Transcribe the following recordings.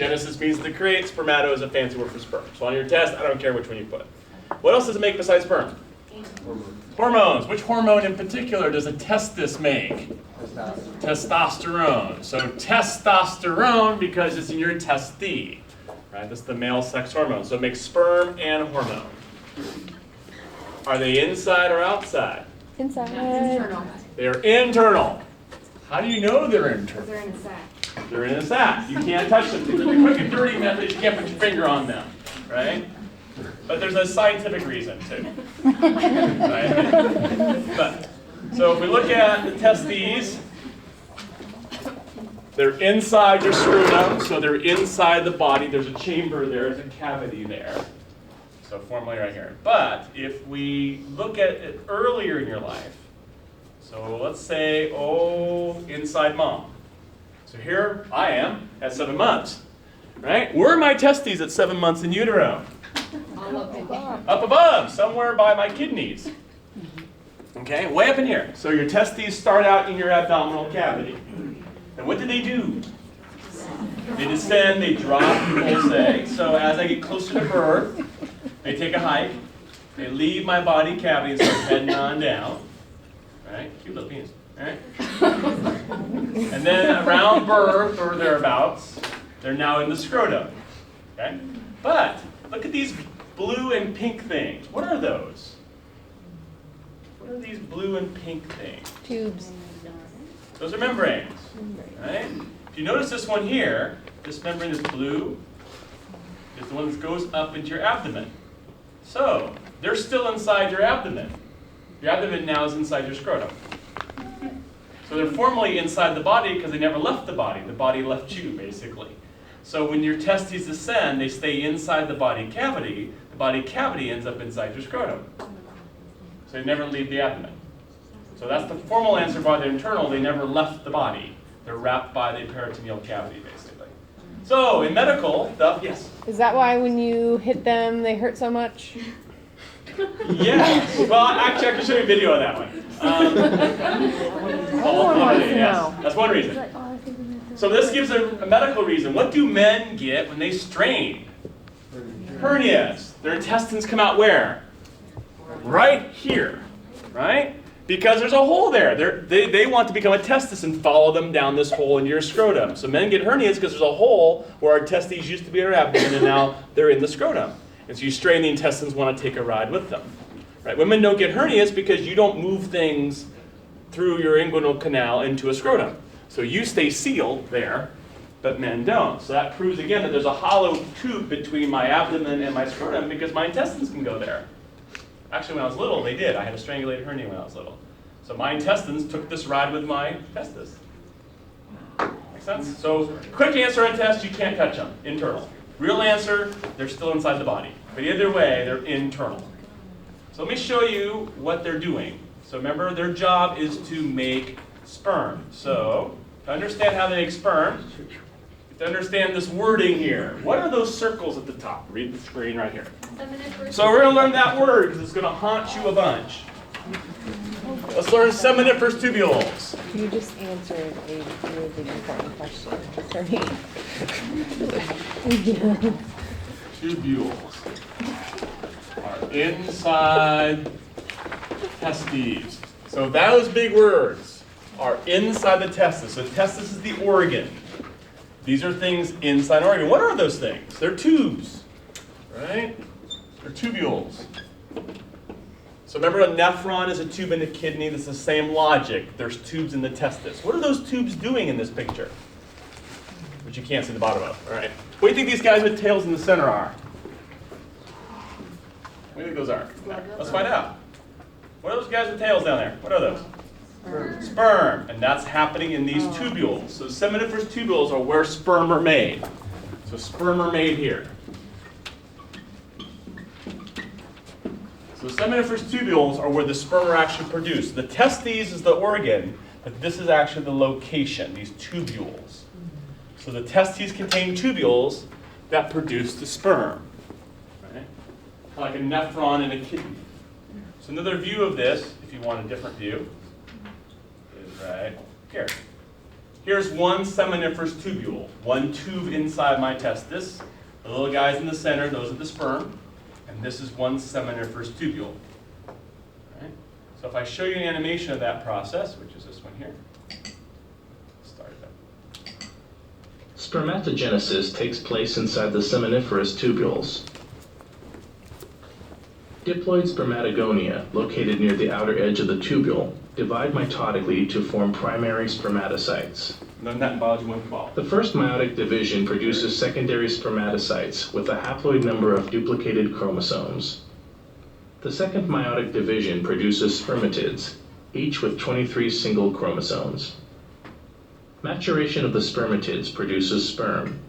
Genesis means to create. Spermato is a fancy word for sperm. So on your test, I don't care which one you put. What else does it make besides sperm? Hormones. Which hormone in particular does a testis make? Testosterone. So testosterone because it's in your testes. Right? That's the male sex hormone. So it makes sperm and hormone. Are they inside or outside? Inside. Internal. They're internal. How do you know they're internal? They're in a sac. They're in a sac. You can't touch them. They're the quick and dirty method. You can't put your finger on them, right? But there's a scientific reason too. Right? But, so if we look at the testes, they're inside your scrotum, so they're inside the body. There's a chamber there, there's a cavity there. So formally right here. But if we look at it earlier in your life, so let's say, inside mom. So here I am at 7 months, right? Where are my testes at 7 months in utero? Up above, somewhere by my kidneys. Okay, way up in here. So your testes start out in your abdominal cavity. And what do? They descend, they drop, we'll say. So as I get closer to birth, they take a hike. They leave my body cavity and start heading on down. Right? Cute little penis. Right? And then around birth or thereabouts, they're now in the scrotum. Okay? But look at these blue and pink things. What are those? What are these blue and pink things? Tubes. Those are membranes. Right? If you notice this one here, this membrane is blue, is the one that goes up into your abdomen. So, they're still inside your abdomen. Your abdomen now is inside your scrotum. So they're formally inside the body because they never left the body. The body left you, basically. So when your testes descend, they stay inside the body cavity. The body cavity ends up inside your scrotum. So they never leave the abdomen. So that's the formal answer by the internal. They never left the body. They're wrapped by the peritoneal cavity, basically. So in medical stuff, yes? Is that why when you hit them, they hurt so much? Yes. Well, actually, I can show you a video of that one. Yes. That's one reason. So this gives a medical reason. What do men get when they strain? Hernias. Their intestines come out where? Right here. Right? Because there's a hole there. They want to become a testis and follow them down this hole in your scrotum. So men get hernias because there's a hole where our testes used to be in our abdomen and now they're in the scrotum. And so you strain the intestines, want to take a ride with them. Right? Women don't get hernias because you don't move things through your inguinal canal into a scrotum. So you stay sealed there, but men don't. So that proves again that there's a hollow tube between my abdomen and my scrotum because my intestines can go there. Actually, when I was little, they did. I had a strangulated hernia when I was little. So my intestines took this ride with my testis. Make sense? So quick answer on test, you can't touch them. Internal. Real answer, they're still inside the body. But either way, they're internal. So let me show you what they're doing. So remember, their job is to make sperm. So to understand how they make sperm, you have to understand this wording here. What are those circles at the top? Read the screen right here. So we're going to learn that word because it's going to haunt you a bunch. Let's learn seminiferous tubules. You just answered a really important question for me. Tubules are inside testes. So those big words are inside the testis. So testis is the organ. These are things inside an organ. What are those things? They're tubes, right? They're tubules. So remember, a nephron is a tube in the kidney. That's the same logic. There's tubes in the testis. What are those tubes doing in this picture? Which you can't see the bottom of. All right. What do you think these guys with tails in the center are? What do you think those are? Let's find out. What are those guys with tails down there? What are those? Sperm. And that's happening in these tubules. So seminiferous tubules are where sperm are made. So sperm are made here. So seminiferous tubules are where the sperm are actually produced. The testes is the organ, but this is actually the location, these tubules. So the testes contain tubules that produce the sperm. Right? Like a nephron in a kidney. So another view of this, if you want a different view, is right here. Here's one seminiferous tubule, one tube inside my testis. The little guys in the center, those are the sperm. And this is one seminiferous tubule. Right? So if I show you an animation of that process, which is this one here, start it up. Spermatogenesis takes place inside the seminiferous tubules. Diploid spermatogonia, located near the outer edge of the tubule, divide mitotically to form primary spermatocytes. Learn that in biology 112. The first meiotic division produces secondary spermatocytes with a haploid number of duplicated chromosomes. The second meiotic division produces spermatids, each with 23 single chromosomes. Maturation of the spermatids produces sperm.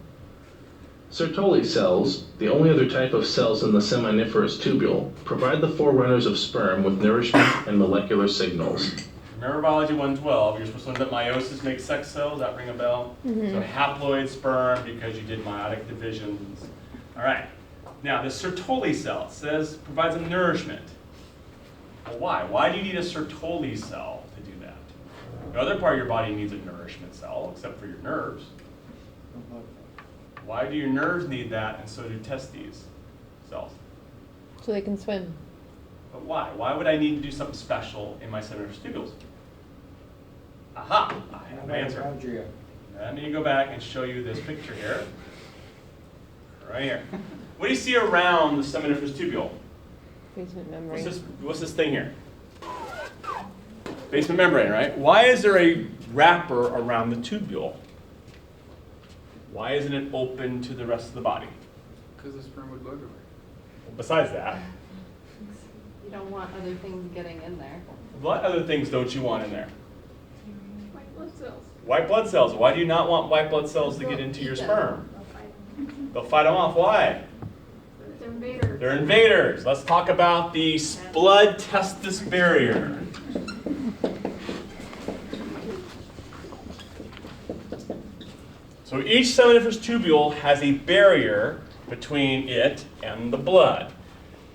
Sertoli cells, the only other type of cells in the seminiferous tubule, provide the forerunners of sperm with nourishment and molecular signals. Remember biology 112, you're supposed to learn that meiosis makes sex cells, that ring a bell? So haploid sperm because you did meiotic divisions. All right, now the Sertoli cell says provides a nourishment. Well, why? Why do you need a Sertoli cell to do that? The other part of your body needs a nourishment cell, except for your nerves. Why do your nerves need that, and so do testes cells? So they can swim. But why? Why would I need to do something special in my seminiferous tubules? Aha! I have an answer. Let me go back and show you this picture here. Right here. What do you see around the seminiferous tubule? Basement membrane. What's this thing here? Basement membrane, right? Why is there a wrapper around the tubule? Why isn't it open to the rest of the body? Because the sperm would go everywhere. Well, besides that, You don't want other things getting in there. what other things don't you want in there? White blood cells. White blood cells. Why do you not want white blood cells to get into your sperm? They'll fight them off. Why? They're invaders. They're invaders. Let's talk about the blood-testis barrier. So each seminiferous tubule has a barrier between it and the blood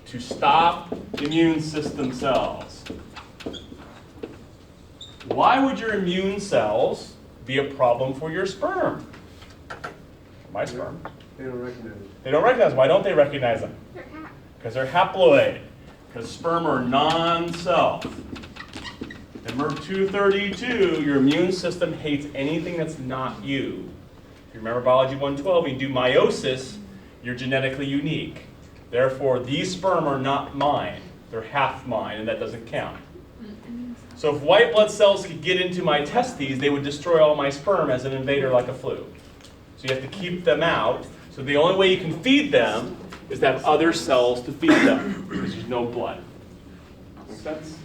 to stop immune system cells. Why would your immune cells be a problem for your sperm? My sperm. They don't recognize it. They don't recognize. Why don't they recognize them? They're hap. Because they're haploid. Because sperm are non-self. In MERV 232, your immune system hates anything that's not you. If you remember biology 112, when you do meiosis, you're genetically unique. Therefore, these sperm are not mine. They're half mine, and that doesn't count. So if white blood cells could get into my testes, they would destroy all my sperm as an invader like a flu. So you have to keep them out. So the only way you can feed them is to have other cells to feed them, because there's no blood. Make sense?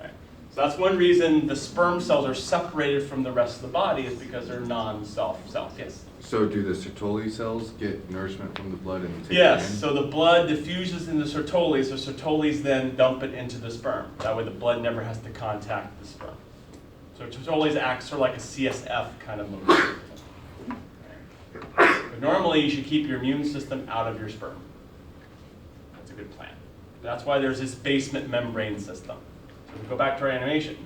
Okay. So that's one reason the sperm cells are separated from the rest of the body, is because they're non-self cells. Yes? So do the Sertoli cells get nourishment from the blood and take Yes, it in? so the blood diffuses in the Sertolis, so Sertolis then dump it into the sperm. That way the blood never has to contact the sperm. So Sertolis acts sort of like a CSF kind of motion. But normally you should keep your immune system out of your sperm. That's a good plan. That's why there's this basement membrane system. So we go back to our animation,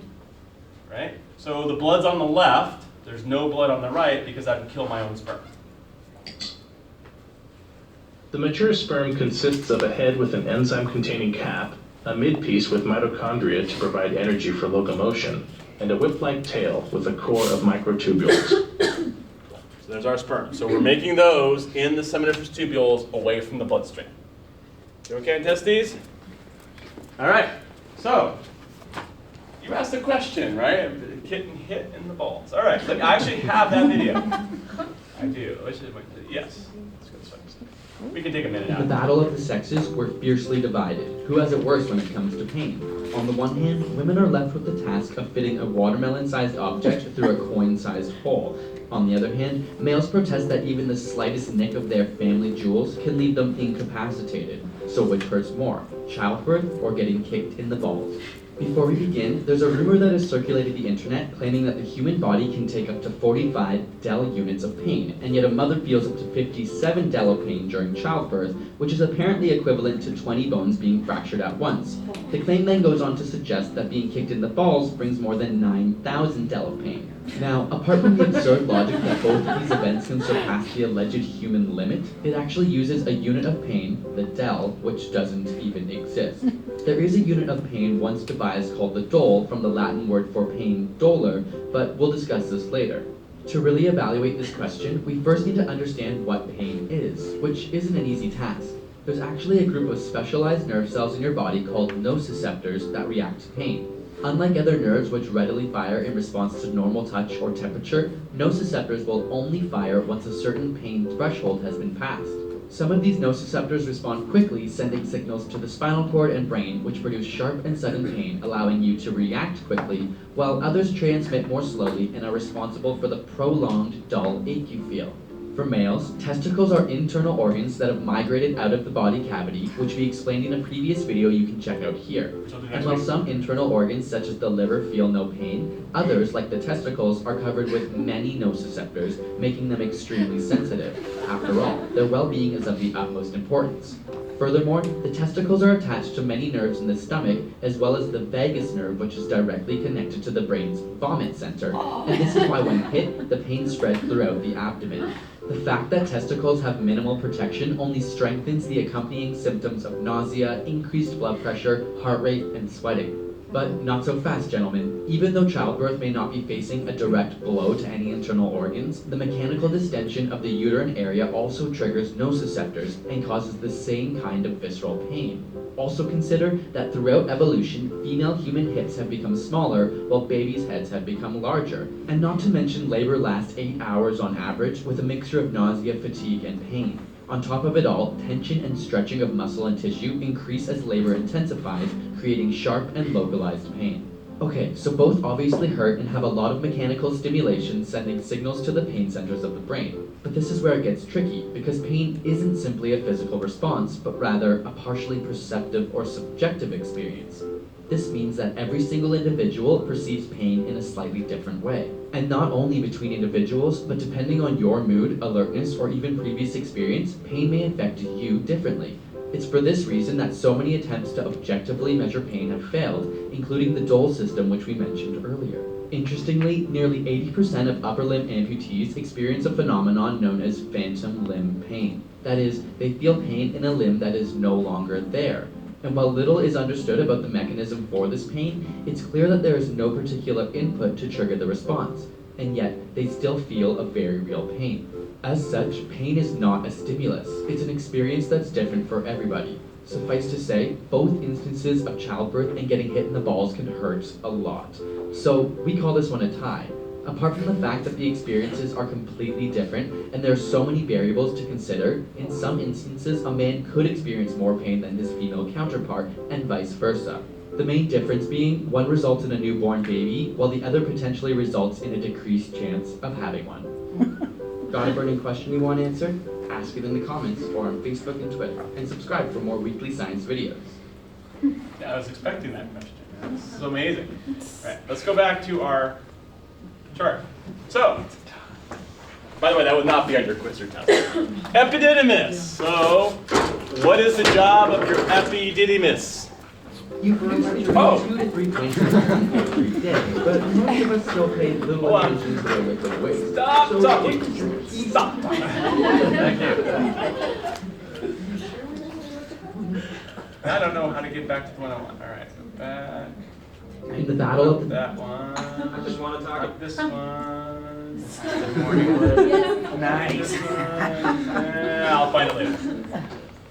right? So the blood's on the left, there's no blood on the right because I'd kill my own sperm. The mature sperm consists of a head with an enzyme-containing cap, a midpiece with mitochondria to provide energy for locomotion, and a whip-like tail with a core of microtubules. So there's our sperm. So we're making those in the seminiferous tubules away from the bloodstream. You okay on testes? All right. So you asked a question, right? Getting hit in the balls. All right. Look, I actually have that video. I do. Yes. Let's go this way. We can take a minute The out. battle of the sexes were fiercely divided. Who has it worse when it comes to pain? On the one hand, women are left with the task of fitting a watermelon-sized object through a coin-sized hole. On the other hand, males protest that even the slightest nick of their family jewels can leave them incapacitated. So which hurts more, childbirth or getting kicked in the balls? Before we begin, there's a rumor that has circulated the internet claiming that the human body can take up to 45 Dell units of pain, and yet a mother feels up to 57 Dell of pain during childbirth, which is apparently equivalent to 20 bones being fractured at once. The claim then goes on to suggest that being kicked in the balls brings more than 9,000 Dell of pain. Now, apart from the absurd logic that both of these events can surpass the alleged human limit, it actually uses a unit of pain, the del, which doesn't even exist. There is a unit of pain once devised called the dole, from the Latin word for pain, dolor, but we'll discuss this later. To really evaluate this question, we first need to understand what pain is, which isn't an easy task. There's actually a group of specialized nerve cells in your body called nociceptors that react to pain. Unlike other nerves which readily fire in response to normal touch or temperature, nociceptors will only fire once a certain pain threshold has been passed. Some of these nociceptors respond quickly, sending signals to the spinal cord and brain, which produce sharp and sudden pain, allowing you to react quickly, while others transmit more slowly and are responsible for the prolonged, dull ache you feel. For males, testicles are internal organs that have migrated out of the body cavity, which we explained in a previous video you can check out here. And while some internal organs, such as the liver, feel no pain, others, like the testicles, are covered with many nociceptors, making them extremely sensitive. After all, their well-being is of the utmost importance. Furthermore, the testicles are attached to many nerves in the stomach, as well as the vagus nerve, which is directly connected to the brain's vomit center. And this is why when hit, the pain spreads throughout the abdomen. The fact that testicles have minimal protection only strengthens the accompanying symptoms of nausea, increased blood pressure, heart rate, and sweating. But not so fast, gentlemen. Even though childbirth may not be facing a direct blow to any internal organs, the mechanical distension of the uterine area also triggers nociceptors and causes the same kind of visceral pain. Also consider that throughout evolution, female human hips have become smaller while babies' heads have become larger. And not to mention labor lasts 8 hours on average with a mixture of nausea, fatigue, and pain. On top of it all, tension and stretching of muscle and tissue increase as labor intensifies, creating sharp and localized pain. Okay, so both obviously hurt and have a lot of mechanical stimulation sending signals to the pain centers of the brain. But this is where it gets tricky, because pain isn't simply a physical response, but rather a partially perceptive or subjective experience. This means that every single individual perceives pain in a slightly different way. And not only between individuals, but depending on your mood, alertness, or even previous experience, pain may affect you differently. It's for this reason that so many attempts to objectively measure pain have failed, including the dole system which we mentioned earlier. Interestingly, nearly 80% of upper limb amputees experience a phenomenon known as phantom limb pain. That is, they feel pain in a limb that is no longer there. And while little is understood about the mechanism for this pain, it's clear that there is no particular input to trigger the response, and yet they still feel a very real pain. As such, pain is not a stimulus. It's an experience that's different for everybody. Suffice to say, both instances of childbirth and getting hit in the balls can hurt a lot. So we call this one a tie. Apart from the fact that the experiences are completely different and there are so many variables to consider, in some instances a man could experience more pain than his female counterpart and vice versa. The main difference being one results in a newborn baby while the other potentially results in a decreased chance of having one. Got a burning question you want answered? Ask it in the comments or on Facebook and Twitter, and subscribe for more weekly science videos. Yeah, I was expecting that question. This is amazing. All right, let's go back to our chart. So, by the way, that would not be on your quiz or test. Epididymis. So, what is the job of your epididymis? You produce Oh. 2 to 3 pints of urine every day, but most of us still pay little Hold on. attention to their liquid waste. Stop So talking. what is your key- Stop talking. Thank you. I don't know how to get back to the one I want. All right, so back. In the battle of the That one. I just want to talk. This one. Good morning. Nice. This one. I'll find it later.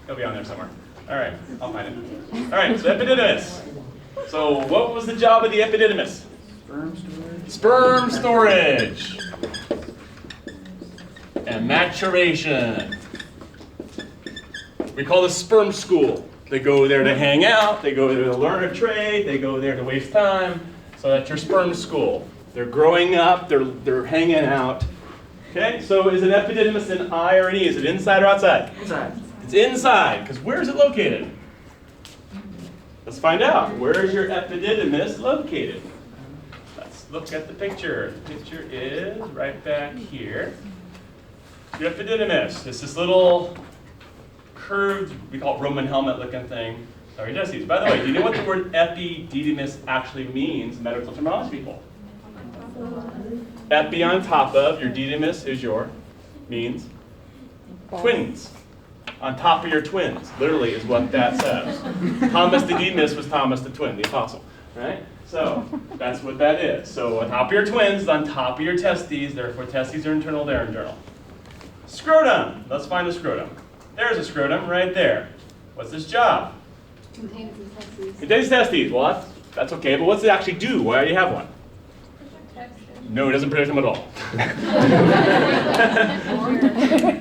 It'll be on there somewhere. All right, I'll find it. All right, so epididymis. So what was the job of the epididymis? Sperm storage. Sperm storage. And maturation. We call this sperm school. They go there to hang out, they go there to learn a trade, they go there to waste time. So that's your sperm school. They're growing up, they're hanging out. Okay, so is an epididymis an I or an E? Is it inside or outside? Inside. It's inside, because where is it located? Let's find out. Where is your epididymis located? Let's look at the picture. The picture is right back here. Your epididymis. It's this little curved, we call it Roman helmet looking thing. Sorry, Jesse's. By the way, do you know what the word epididymis actually means in medical terminology, people? Epi on top of, your didymus is your, means twins. On top of your twins, literally is what that says. Thomas the Didymus was Thomas the twin, the apostle, right? So that's what that is. So on top of your twins is on top of your testes, therefore testes are internal, they're internal. Scrotum, let's find the scrotum. There's a scrotum right there. What's its job? Contains the testes. Contains testes, well that's okay, but what's it actually do? Why do you have one? No, it doesn't protect them at all.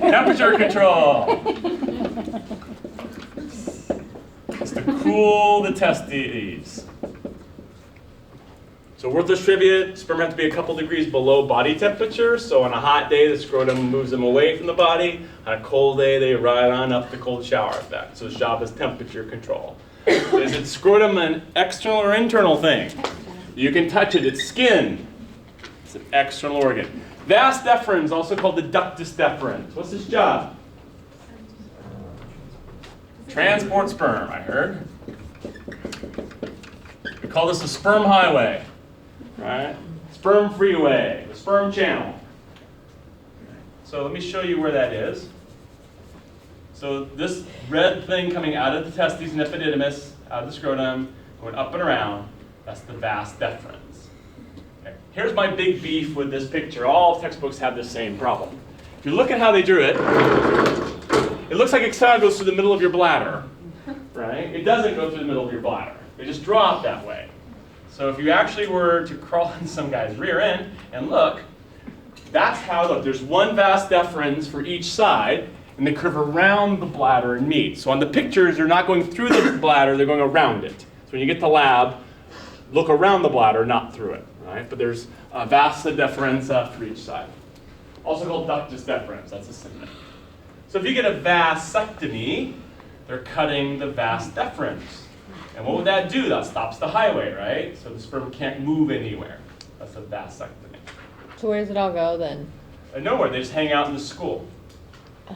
Temperature control. It's to cool the testes. So worthless trivia, sperm have to be a couple degrees below body temperature. So on a hot day, the scrotum moves them away from the body. On a cold day, they ride on up the cold shower effect. So its job is temperature control. Is its scrotum an external or internal thing? You can touch it, it's skin. It's an external organ. Vas deferens, also called the ductus deferens. What's its job? Transport sperm, I heard. We call this a sperm highway, right? Sperm freeway, the sperm channel. So let me show you where that is. So this red thing coming out of the testes and epididymis, out of the scrotum, going up and around, that's the vas deferens. Okay. Here's my big beef with this picture. All textbooks have the same problem. If you look at how they drew it, it looks like it kind of goes through the middle of your bladder, right? It doesn't go through the middle of your bladder. They just draw it that way. So if you actually were to crawl in some guy's rear end and look, that's how, look, there's one vas deferens for each side, and they curve around the bladder and meet. So on the pictures, they're not going through the bladder, they're going around it. So when you get to the lab, look around the bladder, not through it, right? But there's vas deferens for each side. Also called ductus deferens, that's a synonym. So if you get a vasectomy, they're cutting the vas deferens. And what would that do? That stops the highway, right? So the sperm can't move anywhere. That's a vasectomy. So where does it all go then? Nowhere, they just hang out in the school.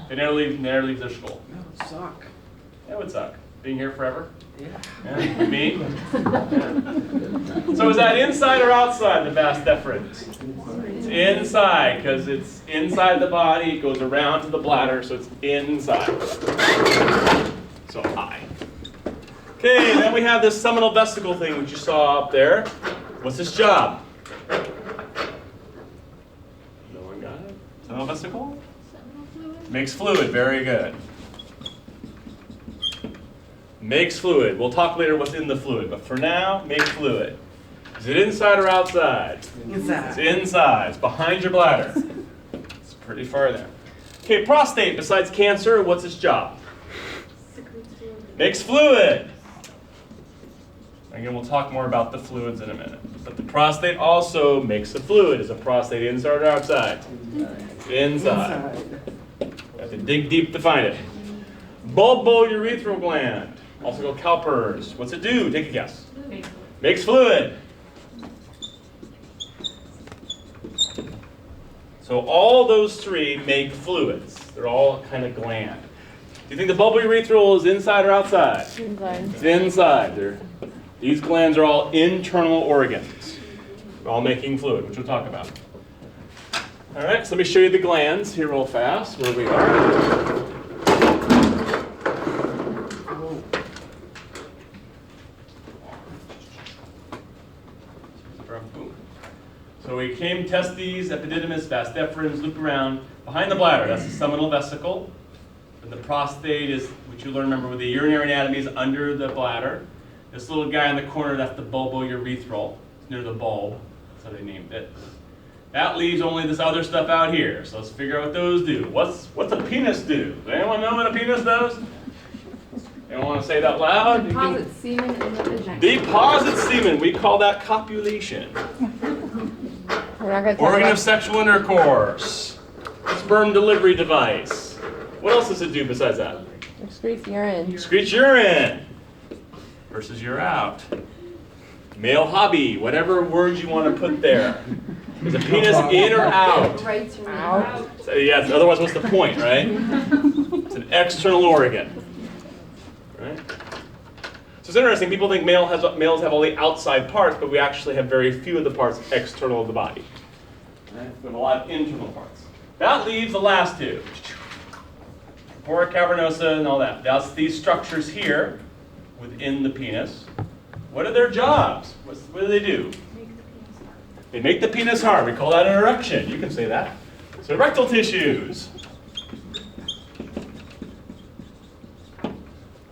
They never leave their school. That would suck. That would suck. Being here forever? Yeah. Yeah. Me? Yeah. So is that inside or outside the vas deferens? It's inside, because it's inside the body, it goes around to the bladder, so it's inside. So I. Okay, then we have this seminal vesicle thing which you saw up there. What's its job? No one got it? Seminal vesicle? Makes fluid, very good. Makes fluid. We'll talk later what's in the fluid, but for now, makes fluid. Is it inside or outside? Inside. It's inside. It's behind your bladder. It's pretty far there. Okay, prostate, besides cancer, what's its job? Makes fluid. Again, we'll talk more about the fluids in a minute. But the prostate also makes a fluid. Is a prostate inside or outside? Inside. You have to dig deep to find it. Bulbourethral gland, also called CalPERS. What's it do? Take a guess. Makes fluid. So all those three make fluids. They're all kind of gland. Do you think the bulbourethral is inside or outside? Inside. It's inside. These glands are all internal organs. They're all making fluid, which we'll talk about. All right, so let me show you the glands here real fast, where we are. So we came testes, epididymis, vas deferens, loop around. Behind the bladder, that's the seminal vesicle. And the prostate is, which you learn, remember, with the urinary anatomy is under the bladder. This little guy in the corner, that's the bulbourethral. It's near the bulb. That's how they named it. That leaves only this other stuff out here. So let's figure out what those do. What's a penis do? Does anyone know what a penis does? Anyone want to say it out loud? Deposit semen in the vagina. Deposit semen. We call that copulation. We're not gonna talk Organ of about sexual intercourse. Sperm delivery device. What else does it do besides that? excrete urine. Excrete urine. Versus you're out. Male hobby. Whatever words you want to put there. Is a penis in or out? Right to Out. So, yes, otherwise what's the point, right? It's an external organ. Right? So it's interesting, people think males have all the outside parts, but we actually have very few of the parts external of the body. Right? We have a lot of internal parts. That leaves the last two. Pora cavernosa and all that. That's these structures here within the penis. What are their jobs? What do they do? They make the penis hard. We call that an erection. You can say that. So rectal tissues.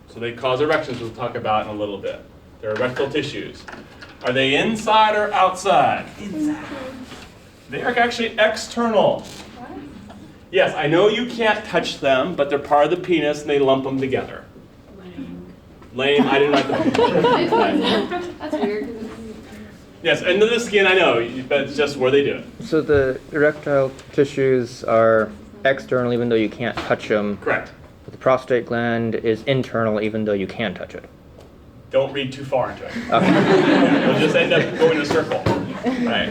So they cause erections, we'll talk about in a little bit. They're erectile tissues. Are they inside or outside? Inside. They are actually external. What? Yes, I know you can't touch them, but they're part of the penis and they lump them together. Lame, I didn't write them. That's weird. Yes, under the skin, I know, but it's just where they do it. So the erectile tissues are external even though you can't touch them. Correct. But the prostate gland is internal even though you can touch it. Don't read too far into it. Okay. You'll just end up going in a circle. Right.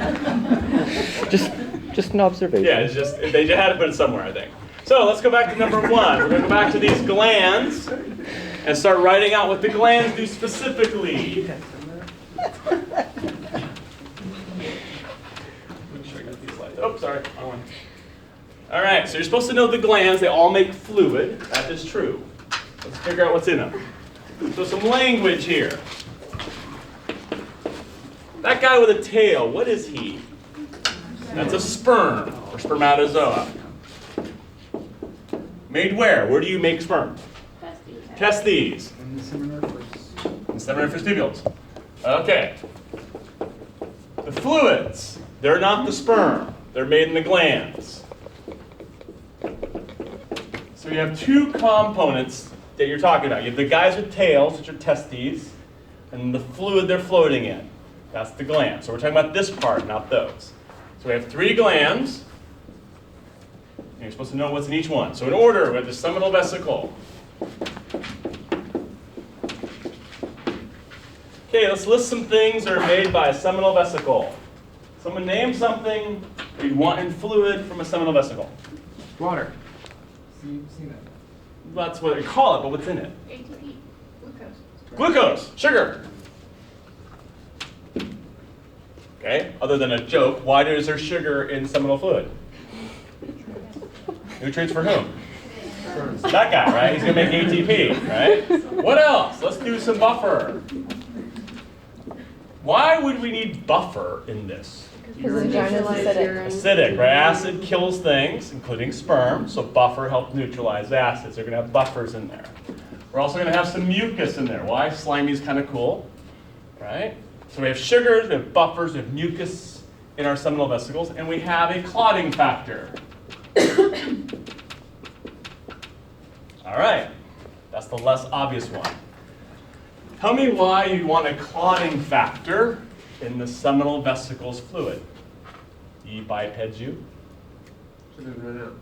Just an observation. Yeah, it's just, they just had to put it somewhere, I think. So let's go back to number 1. We're going to go back to these glands and start writing out what the glands do specifically. Oh, sorry, wrong one. All right, so you're supposed to know the glands. They all make fluid. That is true. Let's figure out what's in them. So some language here. That guy with a tail, what is he? That's a sperm or spermatozoa. Made where? Where do you make sperm? Testes. And the seminiferous. Seminiferous tubules. Okay. The fluids, they're not the sperm. They're made in the glands. So you have two components that you're talking about. You have the guys with tails, which are testes, and the fluid they're floating in. That's the gland. So we're talking about this part, not those. So we have 3 glands. And you're supposed to know what's in each one. So in order, we have the seminal vesicle. Okay, let's list some things that are made by a seminal vesicle. Someone name something you'd want in fluid from a seminal vesicle. Water. See that? That's what they call it, but what's in it? ATP. Glucose. Glucose, sugar. Okay, other than a joke, why is there sugar in seminal fluid? Nutrients for whom? That guy, right? He's going to make ATP, right? What else? Let's do some buffer. Why would we need buffer in this? Because the vagina is acidic. Acidic, right? Acid kills things, including sperm, so buffer helps neutralize acids. They're going to have buffers in there. We're also going to have some mucus in there. Why? Slimy is kind of cool, right? So we have sugars, we have buffers, we have mucus in our seminal vesicles, and we have a clotting factor. All right, that's the less obvious one. Tell me why you want a clotting factor in the seminal vesicles fluid. E bipeds you. So it doesn't run out.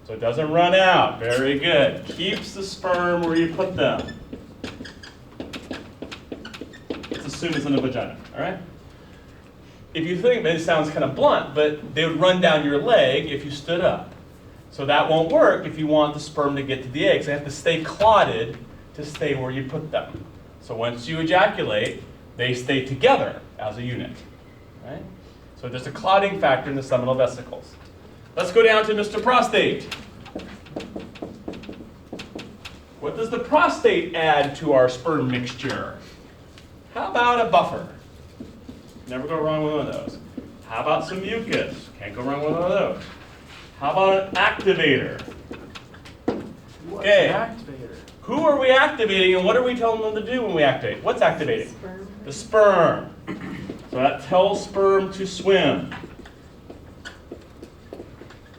So it doesn't run out. Very good. Keeps the sperm where you put them. Let's assume it's in the vagina, all right? If you think, it sounds kind of blunt, but they would run down your leg if you stood up. So that won't work if you want the sperm to get to the eggs. They have to stay clotted to stay where you put them. So once you ejaculate, they stay together as a unit, right? So there's a clotting factor in the seminal vesicles. Let's go down to Mr. Prostate. What does the prostate add to our sperm mixture? How about a buffer? Never go wrong with one of those. How about some mucus? Can't go wrong with one of those. How about an activator? Okay. Who are we activating and what are we telling them to do when we activate? What's activating? Sperm. The sperm. So that tells sperm to swim.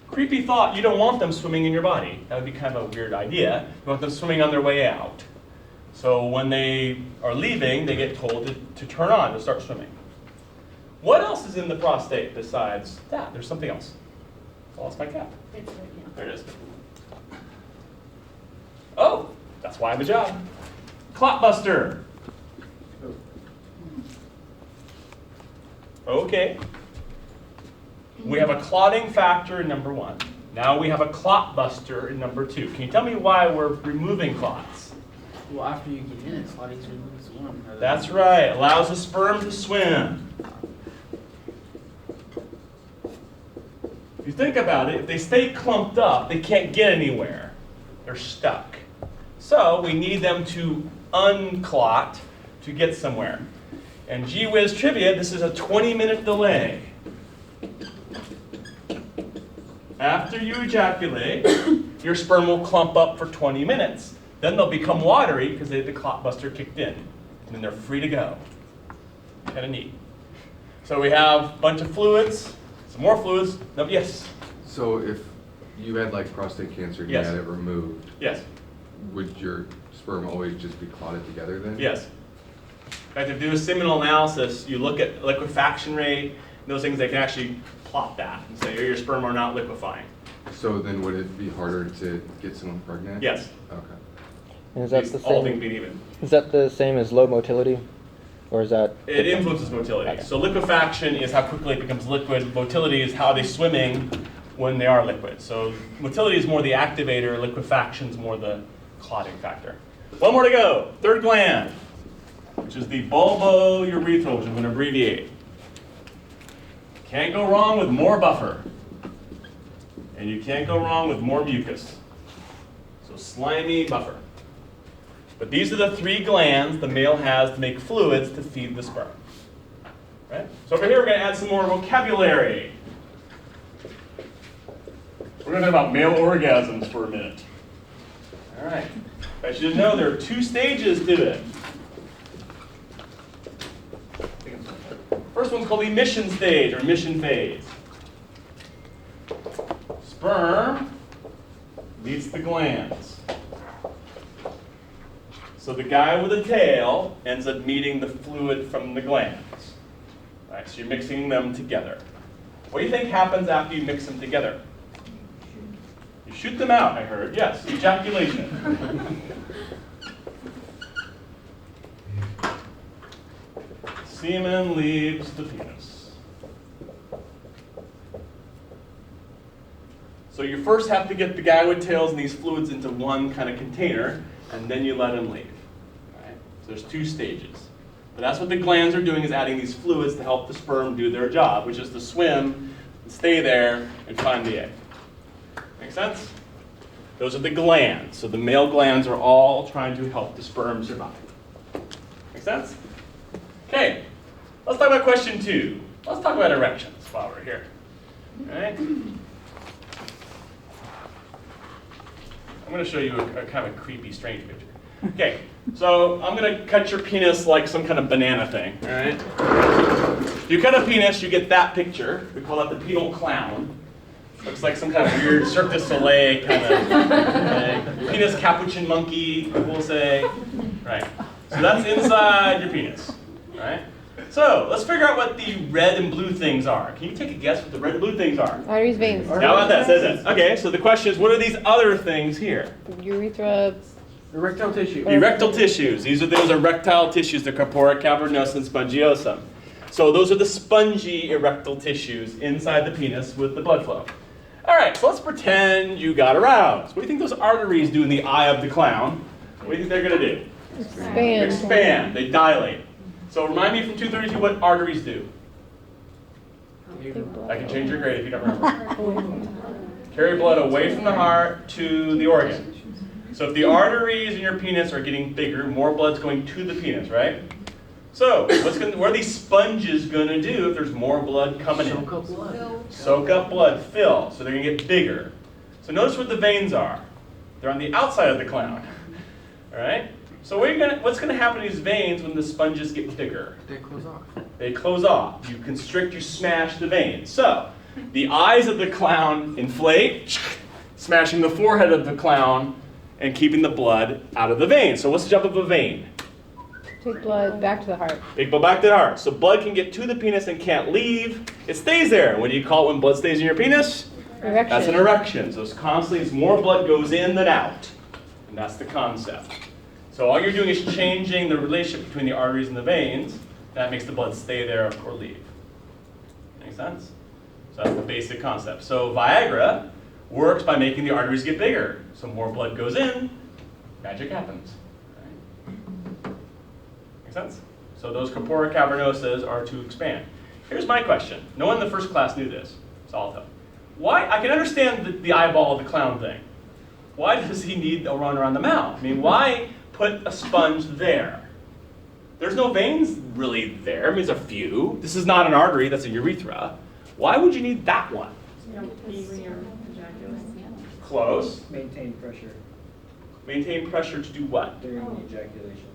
Creepy thought, you don't want them swimming in your body. That would be kind of a weird idea. You want them swimming on their way out. So when they are leaving, they get told to turn on, to start swimming. What else is in the prostate besides that? There's something else. I lost my cap. It's right now. There it is. Oh, that's why I have a job. Clot buster. Okay. We have a clotting factor in number 1. Now we have a clot buster in number 2. Can you tell me why we're removing clots? Well, after you get in it, clotting's removes one. That's right. Allows the sperm to swim. you think about it, if they stay clumped up, they can't get anywhere. They're stuck. So we need them to unclot to get somewhere. And gee whiz trivia, this is a 20-minute delay. After you ejaculate, your sperm will clump up for 20 minutes. Then they'll become watery because the clot buster kicked in. And then they're free to go. Kind of neat. So we have a bunch of fluids, some more fluids. No, yes? So if you had like prostate cancer and Yes. you had it removed, Yes. would your sperm always just be clotted together then? Yes. In fact, if you do a seminal analysis, you look at liquefaction rate, those things, they can actually plot that and say, your sperm are not liquefying. So then would it be harder to get someone pregnant? Yes. Okay. And is that the All things same? being even. Is that the same as low motility, or is that? It influences motility. Okay. So liquefaction is how quickly it becomes liquid. Motility is how they're swimming when they are liquid. So motility is more the activator. Liquefaction is more the clotting factor. One more to go. Third gland, which is the bulbourethral, which I'm going to abbreviate. Can't go wrong with more buffer. And you can't go wrong with more mucus. So slimy buffer. But these are the 3 glands the male has to make fluids to feed the sperm. Right? So over here we're going to add some more vocabulary. We're going to talk about male orgasms for a minute. All right. I should know there are 2 stages to it. First one's called the emission stage or emission phase. Sperm meets the glands. So the guy with the tail ends up meeting the fluid from the glands. All right, so you're mixing them together. What do you think happens after you mix them together? You shoot them out, I heard. Yes, ejaculation. Semen leaves the penis. So you first have to get the guy with tails and these fluids into one kind of container, and then you let him leave. Right? So there's 2 stages. But that's what the glands are doing, is adding these fluids to help the sperm do their job, which is to swim, and stay there, and find the egg. Make sense? Those are the glands. So the male glands are all trying to help the sperm survive. Make sense? Okay, let's talk about question 2. Let's talk about erections while we're here. All right? I'm going to show you a kind of a creepy, strange picture. Okay, so I'm going to cut your penis like some kind of banana thing. All right? If you cut a penis, you get that picture. We call that the penal clown. Looks like some kind of weird Cirque du Soleil kind of penis capuchin monkey, we'll say. Right. So that's inside your penis. Right? So let's figure out what the red and blue things are. Can you take a guess what the red and blue things are? Arteries, veins. How about that? Says it. Okay, so the question is, what are these other things here? Urethra. Erectile tissue. Erectile tissues. Those erectile tissues, the corpora cavernosa and spongiosum. So those are the spongy erectile tissues inside the penis with the blood flow. All right, so let's pretend you got aroused. What do you think those arteries do in the eye of the clown? What do you think they're going to do? Expand. Expand. They dilate. So remind me from 232 what arteries do. I can change your grade if you don't remember. Carry blood away from the heart to the organ. So if the arteries in your penis are getting bigger, more blood's going to the penis, right? So what are these sponges going to do if there's more blood coming in? Soak up blood. Soak up blood, fill. So they're going to get bigger. So notice what the veins are. They're on the outside of the clown. All right? So what's going to happen to these veins when the sponges get bigger? They close off. They close off. You constrict, you smash the veins. So the eyes of the clown inflate, smashing the forehead of the clown and keeping the blood out of the veins. So what's the job of a vein? Take blood back to the heart. Big blood back to the heart. So blood can get to the penis and can't leave. It stays there. What do you call it when blood stays in your penis? Erection. That's an erection. So it's constantly, more blood goes in than out. And that's the concept. So all you're doing is changing the relationship between the arteries and the veins. That makes the blood stay there or leave. Make sense? So that's the basic concept. So Viagra works by making the arteries get bigger. So more blood goes in, magic happens. Right? Make sense? So those corpora cavernosas are to expand. Here's my question. No one in the first class knew this, so I'll tell. why, I can understand the eyeball of the clown thing. Why does he need a run around the mouth? I mean, why put a sponge there? There's no veins really there. I mean, there's a few. This is not an artery, that's a urethra. Why would you need that one? Close. Maintain pressure Maintain pressure to do what? during ejaculation.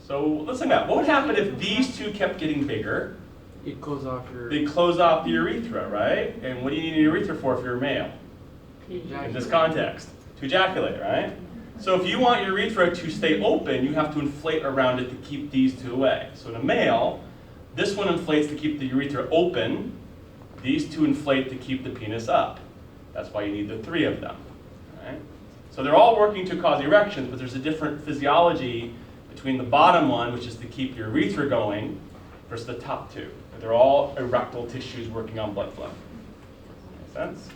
So let's think about it. What would happen if these two kept getting bigger? You'd close off your. They close off the urethra, right? And what do you need a urethra for if you're a male? In this context, to ejaculate, right? So if you want your urethra to stay open, you have to inflate around it to keep these two away. So in a male, this one inflates to keep the urethra open. These two inflate to keep the penis up. That's why you need the three of them, right? So they're all working to cause erections, but there's a different physiology between the bottom one, which is to keep your urethra going, versus the top two. They're all erectile tissues working on blood flow. Make sense?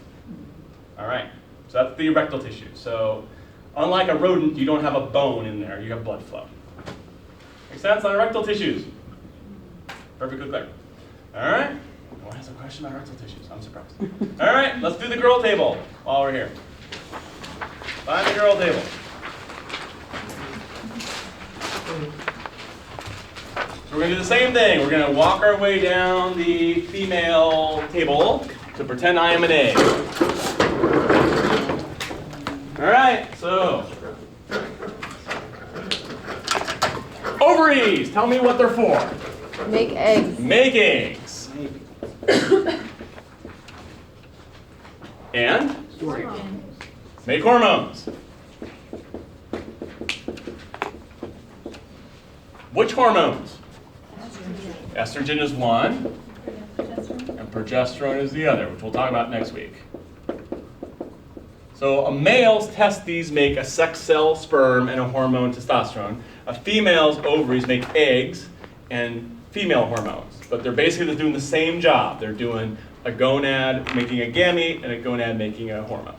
All right, so that's the erectile tissue. So unlike a rodent, you don't have a bone in there, you have blood flow. Make sense on erectile tissues? Perfectly clear. All right, no one has a question about erectile tissues, I'm surprised. All right, let's do the girl table while we're here. Find the girl table. So we're going to do the same thing. We're going to walk our way down the female table to pretend I am an egg. All right, so ovaries. Tell me what they're for. Make eggs. Make eggs. And make hormones. Which hormones? Estrogen is one, and progesterone is the other, which we'll talk about next week. So a male's testes make a sex cell, sperm, and a hormone, testosterone. A female's ovaries make eggs and female hormones. But they're basically doing the same job. They're doing a gonad making a gamete and a gonad making a hormone.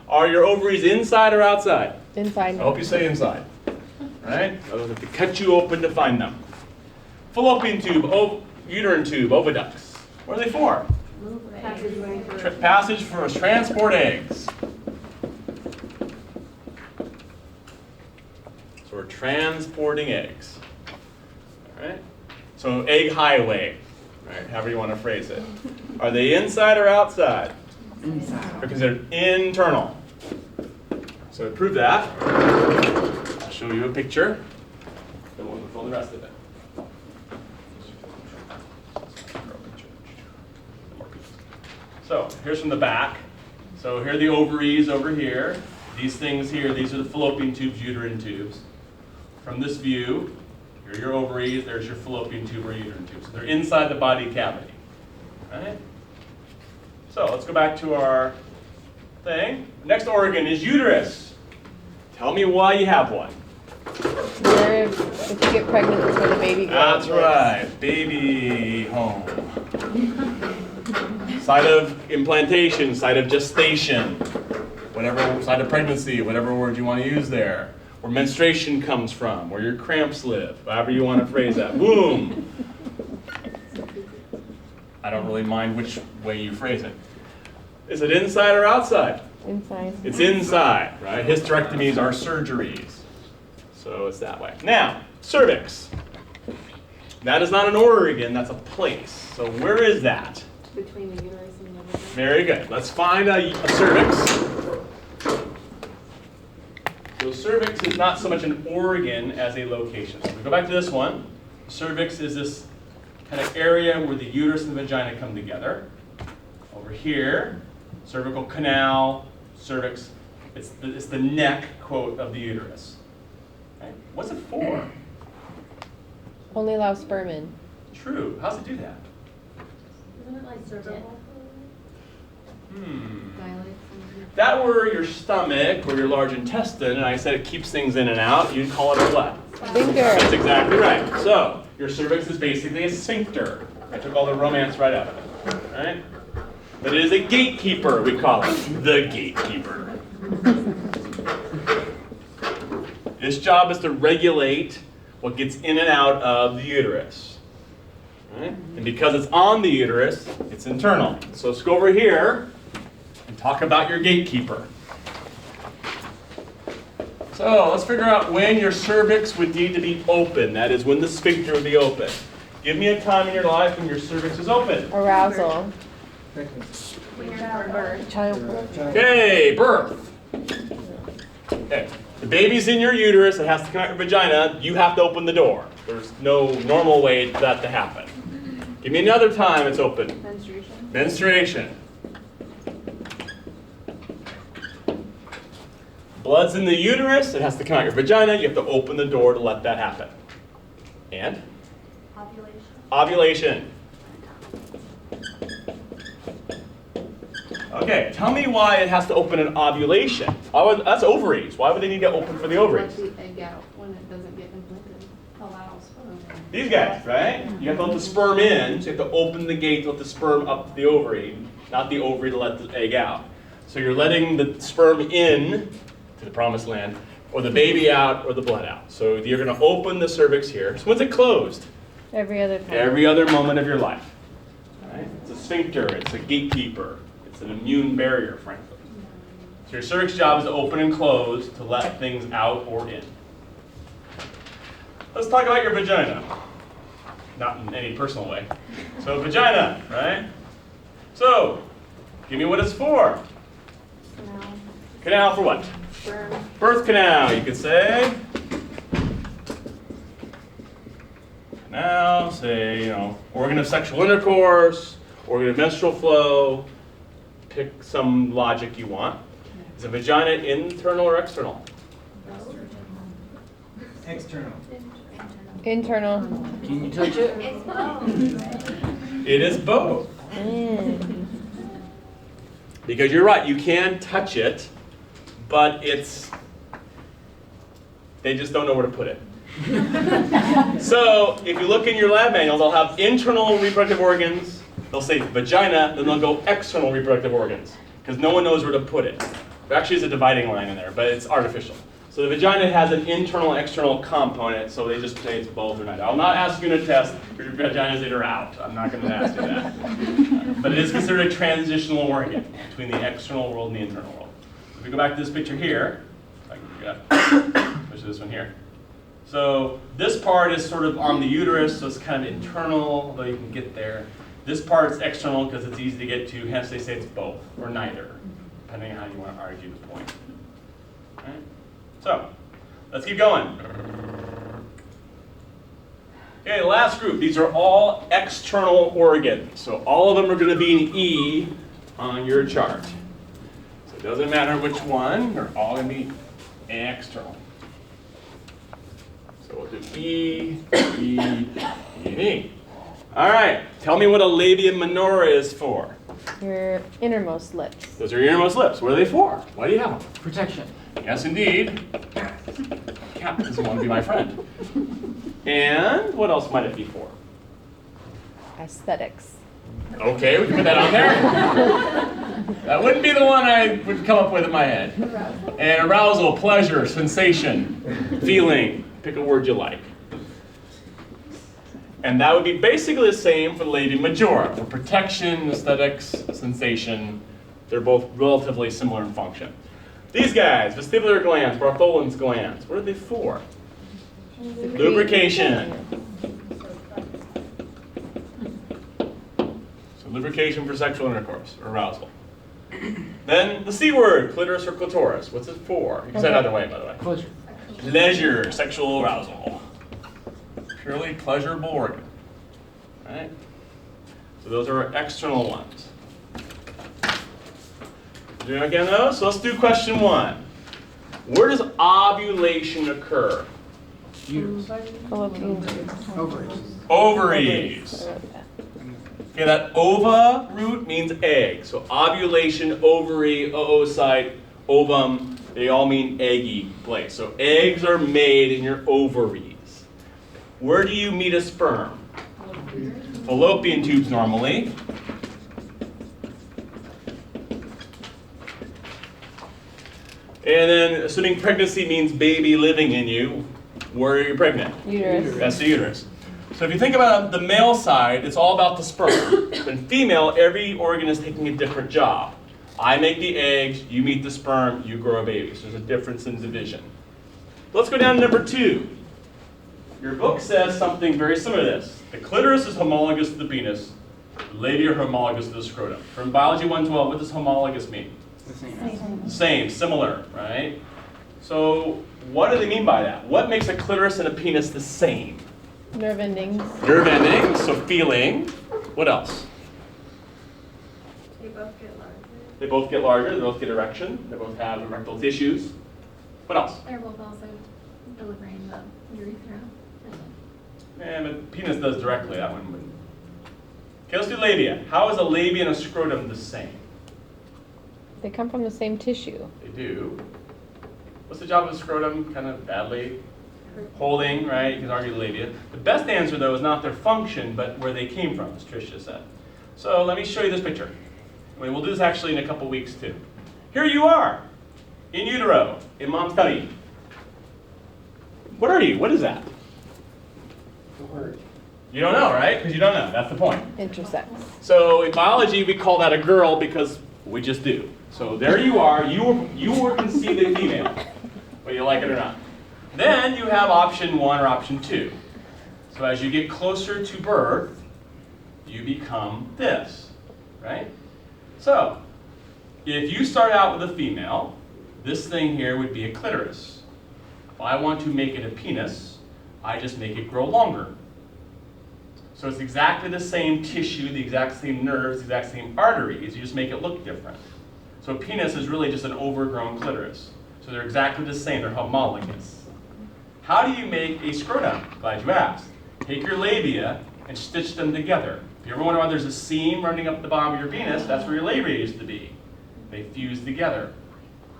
Are your ovaries inside or outside? Inside. I hope you say inside. Right? I'll have to cut you open to find them. Fallopian tube, uterine tube, oviducts. What are they for? Passage for transport eggs. So we're transporting eggs. All right? So egg highway, right? However you want to phrase it. Are they inside or outside? Inside. They're considered internal. So to prove that, I'll show you a picture. Then we'll fill the rest of it. So here's from the back. So here are the ovaries over here. These things here, these are the fallopian tubes, uterine tubes. From this view, here are your ovaries, there's your fallopian tube or uterine tube. So they're inside the body cavity. Right? So let's go back to our thing. Next organ is uterus. Tell me why you have one. Where, if you get pregnant, that's where the baby goes. That's right, baby home. Site of implantation, site of gestation, whatever, site of pregnancy, whatever word you want to use there. Where menstruation comes from, where your cramps live, however you want to phrase that. Womb. I don't really mind which way you phrase it. Is it inside or outside? Inside. It's inside, right? Hysterectomies are surgeries. So it's that way. Now, cervix. That is not an organ, that's a place. So where is that? Between the uterus and the vagina. Very good. Let's find a cervix. So cervix is not so much an organ as a location. So we go back to this one. Cervix is this kind of area where the uterus and the vagina come together. Over here, cervical canal, cervix. It's the neck, quote, of the uterus. Right? What's it for? Only allow sperm in. True. How's it do that? Isn't it like cervical? That were your stomach or your large intestine, and I said it keeps things in and out, you'd call it a what? Sphincter. That's exactly right. So, your cervix is basically a sphincter. I took all the romance right out of it. All right? But it is a gatekeeper, we call it. The gatekeeper. Its job is to regulate what gets in and out of the uterus. Right? And because it's on the uterus, it's internal. So let's go over here talk about your gatekeeper. So let's figure out when your cervix would need to be open. That is, when the sphincter would be open. Give me a time in your life when your cervix is open. Arousal. Childbirth. Okay, birth. Okay. The baby's in your uterus. It has to come out your vagina. You have to open the door. There's no normal way for that to happen. Give me another time it's open. Menstruation. Menstruation. Blood's in the uterus. It has to come out your vagina. You have to open the door to let that happen. And? Ovulation. Ovulation. Okay, tell me why it has to open an ovulation. That's ovaries. Why would they need to open for the ovaries? Let the egg out when it doesn't get implanted. Allow sperm. These guys, right? You have to let the sperm in, so you have to open the gate to let the sperm up to the ovary, not the ovary to let the egg out. So you're letting the sperm in to the promised land, or the baby out, or the blood out. So you're going to open the cervix here. So when's it closed? Every other time. Every other moment of your life. Right? It's a sphincter. It's a gatekeeper. It's an immune barrier, frankly. So your cervix job is to open and close to let things out or in. Let's talk about your vagina. Not in any personal way. So vagina, right? So, give me what it's for. Canal. Canal for what? Sperm. Birth canal, you could say. Canal, say, organ of sexual intercourse, organ of menstrual flow. Pick some logic you want. Is a vagina internal or external? External. Internal. Can you touch it? It's both. It is both. Because you're right, you can touch it, but they just don't know where to put it. So if you look in your lab manual, they'll have internal reproductive organs. They'll say vagina, then they'll go external reproductive organs, because no one knows where to put it. There actually is a dividing line in there, but it's artificial. So the vagina has an internal and external component, so they just say it's both or neither. I'll not ask you in a test if your vagina is in or out. I'm not going to ask you that. But it is considered a transitional organ between the external world and the internal world. If we go back to this picture here, if I can push this one here. So this part is sort of on the uterus, so it's kind of internal, although you can get there. This part's external because it's easy to get to, hence they say it's both, or neither, depending on how you want to argue the point. All right? So, let's keep going. Okay, last group. These are all external organs. So all of them are going to be an E on your chart. So it doesn't matter which one, they're all going to be external. So we'll do E, E, E, and E. All right, tell me what a labia minora is for. Your innermost lips. Those are your innermost lips. What are they for? Why do you have them? Protection. Yes, indeed. Cat doesn't want to be my friend. And what else might it be for? Aesthetics. Okay, we can put that on there. That wouldn't be the one I would come up with in my head. And arousal, pleasure, sensation, feeling. Pick a word you like. And that would be basically the same for the labia majora. For protection, aesthetics, sensation, they're both relatively similar in function. These guys, vestibular glands, Bartholin's glands, what are they for? Lubrication. So lubrication for sexual intercourse, or arousal. Then the C word, clitoris or clitoris. What's it for? You can say it either way, by the way. Pleasure. Pleasure, sexual arousal. Purely pleasurable organ. Right? So those are our external ones. Doing again those? So let's do question 1. Where does ovulation occur? Ovaries. Ovaries. Okay, that ova root means egg. So ovulation, ovary, oocyte, ovum, they all mean eggy place. So eggs are made in your ovaries. Where do you meet a sperm? Fallopian tubes normally. And then assuming pregnancy means baby living in you, where are you pregnant? Uterus. That's the uterus. So if you think about the male side, it's all about the sperm. In female, every organ is taking a different job. I make the eggs, you meet the sperm, you grow a baby. So there's a difference in division. Let's go down to number 2. Your book says something very similar to this. The clitoris is homologous to the penis. The labia are homologous to the scrotum. From Biology 112, what does homologous mean? The same. Same, similar, right? So what do they mean by that? What makes a clitoris and a penis the same? Nerve endings. Nerve ending, so feeling. What else? They both get larger. They both get larger, they both get erection, they both have erectile tissues. What else? They're both also delivering the urethra. And the penis does directly, that one wouldn't. Okay, let's do labia. How is a labia and a scrotum the same? They come from the same tissue. They do. What's the job of the scrotum? Kind of badly. Holding, right? You can argue the labia. The best answer, though, is not their function, but where they came from, as Tricia said. So let me show you this picture. I mean, we'll do this actually in a couple weeks, too. Here you are, in utero, in mom's tummy. What are you? What is that? The word. You don't know, right? Because you don't know. That's the point. Intersex. So in biology, we call that a girl because we just do. So there you are. You were conceived a female, whether you like it or not. Then you have option 1 or option 2. So as you get closer to birth, you become this, right? So if you start out with a female, this thing here would be a clitoris. If I want to make it a penis, I just make it grow longer. So it's exactly the same tissue, the exact same nerves, the exact same arteries, you just make it look different. So a penis is really just an overgrown clitoris. So they're exactly the same, they're homologous. How do you make a scrotum? Glad you asked. Take your labia and stitch them together. If you ever wonder why there's a seam running up the bottom of your penis, that's where your labia used to be. They fuse together.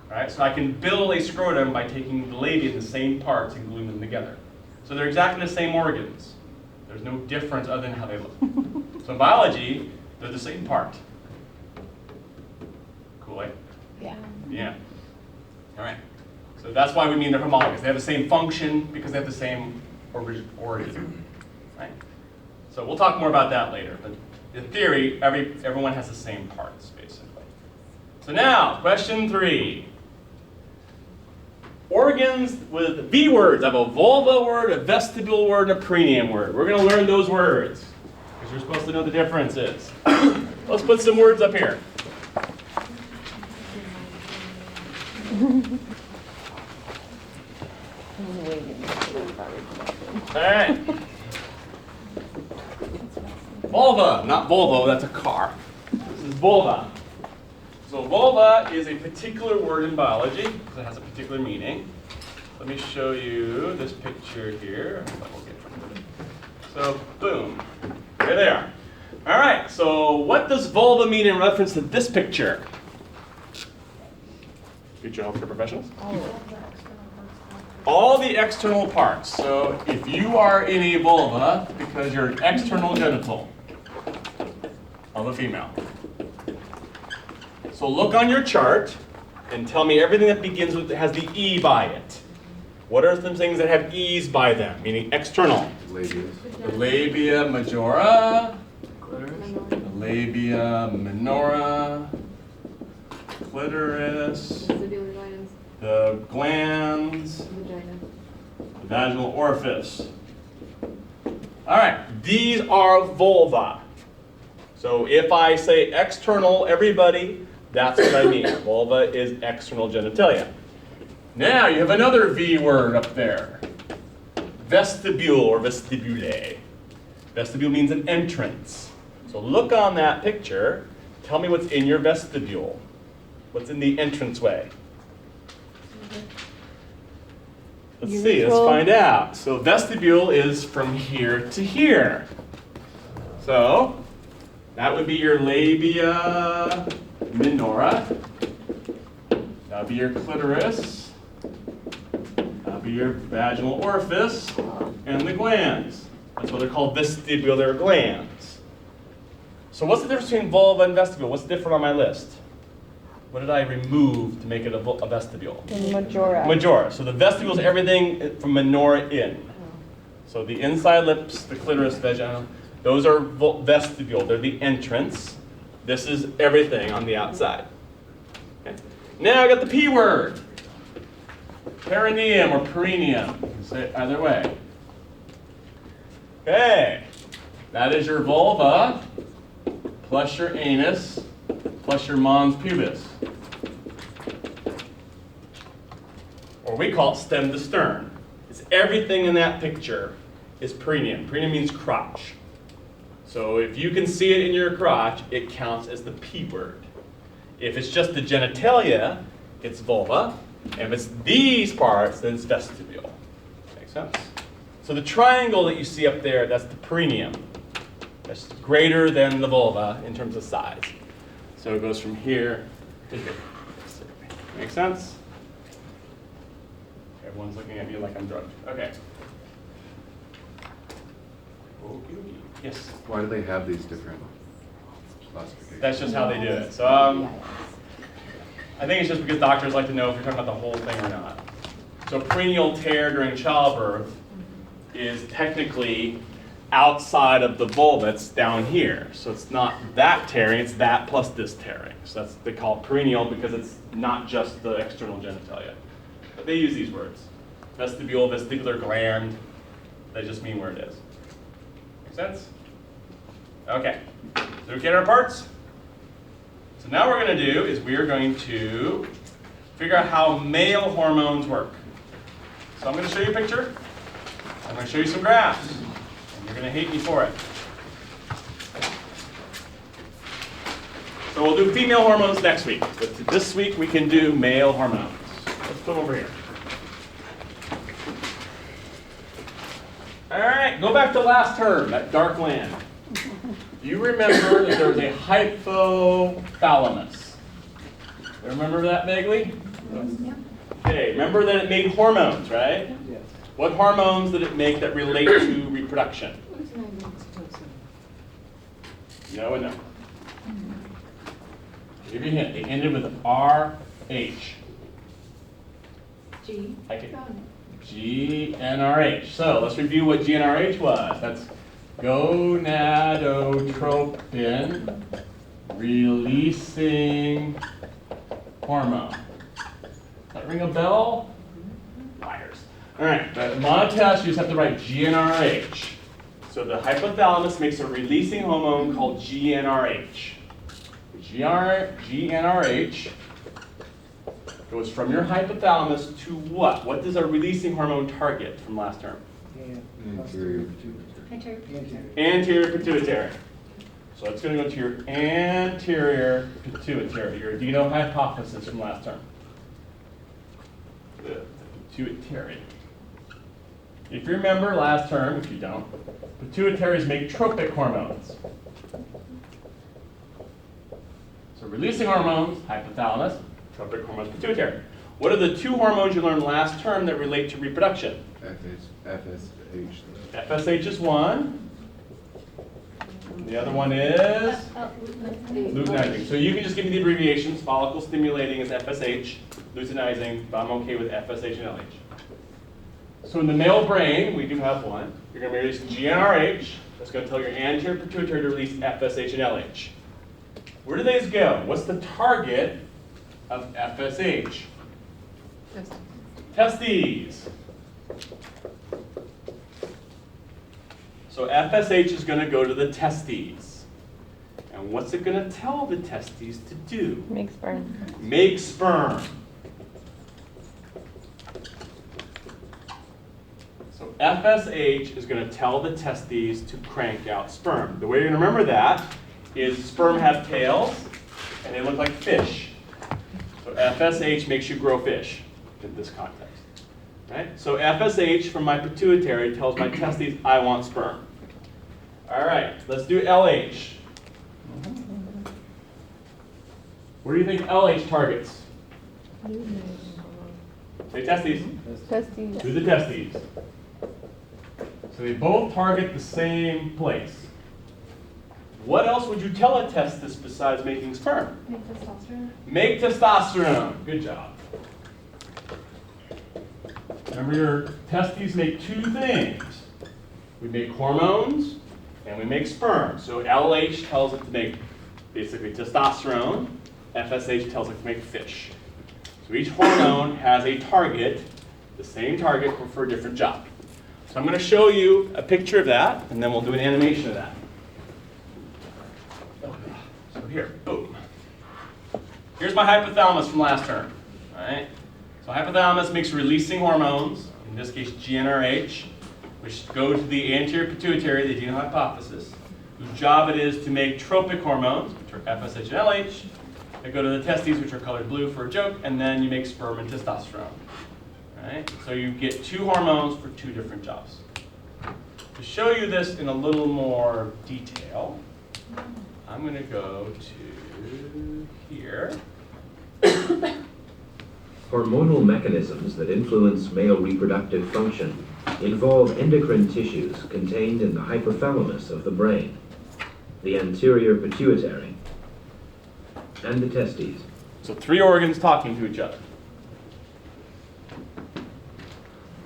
All right? So I can build a scrotum by taking the labia in the same parts and gluing them together. So they're exactly the same organs. There's no difference other than how they look. So in biology, they're the same part. Cool, eh? Yeah. Yeah. All right. So that's why we mean they're homologous. They have the same function because they have the same origin. Right? So we'll talk more about that later. But in theory, everyone has the same parts, basically. So now, question 3. Organs with V words. I have a vulva word, a vestibule word, and a perineum word. We're going to learn those words because you're supposed to know the differences. Let's put some words up here. All right. Vulva, not Volvo, that's a car. This is vulva. So vulva is a particular word in biology because it has a particular meaning. Let me show you this picture here. So boom, there they are. All right, so what does vulva mean in reference to this picture? Future healthcare professionals? All the external parts. So if you are in a vulva, because you're an external genital of a female. So look on your chart and tell me everything that begins with has the E by it. What are some things that have E's by them, meaning external? Labias. The labia majora, Clitoris. the labia minora, clitoris, Vestibular glands, the glands, vagina. the vaginal orifice. All right, these are vulva. So if I say external, everybody, that's what I mean. Vulva is external genitalia. Now you have another V word up there. Vestibule or vestibule. Vestibule means an entrance. So look on that picture. Tell me what's in your vestibule. What's in the entranceway? Let's see, let's find out. So vestibule is from here to here. So that would be your labia minora. That would be your clitoris. That would be your vaginal orifice and the glands. That's why they're called vestibular glands. So what's the difference between vulva and vestibule? What's different on my list? What did I remove to make it a vestibule? Majora. Majora. So the vestibule is everything from minora in. So the inside lips, the clitoris, vagina, those are vestibule. They're the entrance. This is everything on the outside. Now I got the P word. Perineum or perineum. You can say it either way. Okay. That is your vulva plus your anus plus your mons pubis. Or we call it stem to stern. It's everything in that picture is perineum. Perineum means crotch. So if you can see it in your crotch, it counts as the P word. If it's just the genitalia, it's vulva. And if it's these parts, then it's vestibule. Make sense? So the triangle that you see up there, that's the perineum. That's greater than the vulva in terms of size. So it goes from here to here. Make sense? Everyone's looking at me like I'm drugged. Okay. Yes? Why do they have these different classifications? That's just how they do it. So I think it's just because doctors like to know if you're talking about the whole thing or not. So perineal tear during childbirth is technically outside of the vulva. It's down here. So it's not that tearing, it's that plus this tearing. So that's, they call it perineal because it's not just the external genitalia. But they use these words. Vestibule, vestibular gland. They just mean where it is. Make sense? Okay. So we get our parts. So now what we're going to do is we are going to figure out how male hormones work. So I'm going to show you a picture. I'm going to show you some graphs. And you're going to hate me for it. So we'll do female hormones next week. But this week we can do male hormones. Let's put them over here. All right, go back to last term, that dark land. You remember that there was a hypothalamus. You remember that vaguely? Yeah. Okay, remember that it made hormones, right? Yes. What hormones did it make that relate to reproduction? No and no. I'll give you a hint. They ended with RH. G. GnRH. So let's review what GnRH was. That's gonadotropin releasing hormone. Does that ring a bell? Liars. All right, but monotest, you just have to write GnRH. So the hypothalamus makes a releasing hormone called GnRH. GnRH goes from your hypothalamus to what? What does a releasing hormone target from last term? Anterior. Anterior pituitary. So it's going to go to your anterior pituitary, your adenohypophysis from last term. The pituitary. If you remember last term, if you don't, pituitaries make tropic hormones. So releasing hormones, hypothalamus, tropic hormones, pituitary. What are the two hormones you learned last term that relate to reproduction? FSH. FSH is one. The other one is luteinizing. So you can just give me the abbreviations. Follicle stimulating is FSH. Luteinizing, but I'm okay with FSH and LH. So in the male brain, we do have one. You're going to be releasing GnRH. That's going to tell your anterior pituitary to release FSH and LH. Where do these go? What's the target of FSH? Testes. So FSH is going to go to the testes. And what's it going to tell the testes to do? Make sperm. Make sperm. So FSH is going to tell the testes to crank out sperm. The way you're going to remember that is sperm have tails, and they look like fish. So FSH makes you grow fish in this context. Right? So FSH from my pituitary tells my testes I want sperm. All right, let's do LH. Where do you think LH targets? Say testes. Testes. To the testes. So they both target the same place. What else would you tell a testis besides making sperm? Make testosterone. Make testosterone. Good job. Remember, your testes make two things. We make hormones and we make sperm. So LH tells it to make basically testosterone. FSH tells it to make fish. So each hormone has a target, the same target for a different job. So I'm going to show you a picture of that, and then we'll do an animation of that. So here, boom. Here's my hypothalamus from last term. All right? So hypothalamus makes releasing hormones, in this case GnRH, which go to the anterior pituitary, the adrenal hypophysis, whose job it is to make tropic hormones, which are FSH and LH. They go to the testes, which are colored blue for a joke, and then you make sperm and testosterone. Right? So you get two hormones for two different jobs. To show you this in a little more detail, I'm going to go to here. Hormonal mechanisms that influence male reproductive function involve endocrine tissues contained in the hypothalamus of the brain, the anterior pituitary, and the testes. So three organs talking to each other.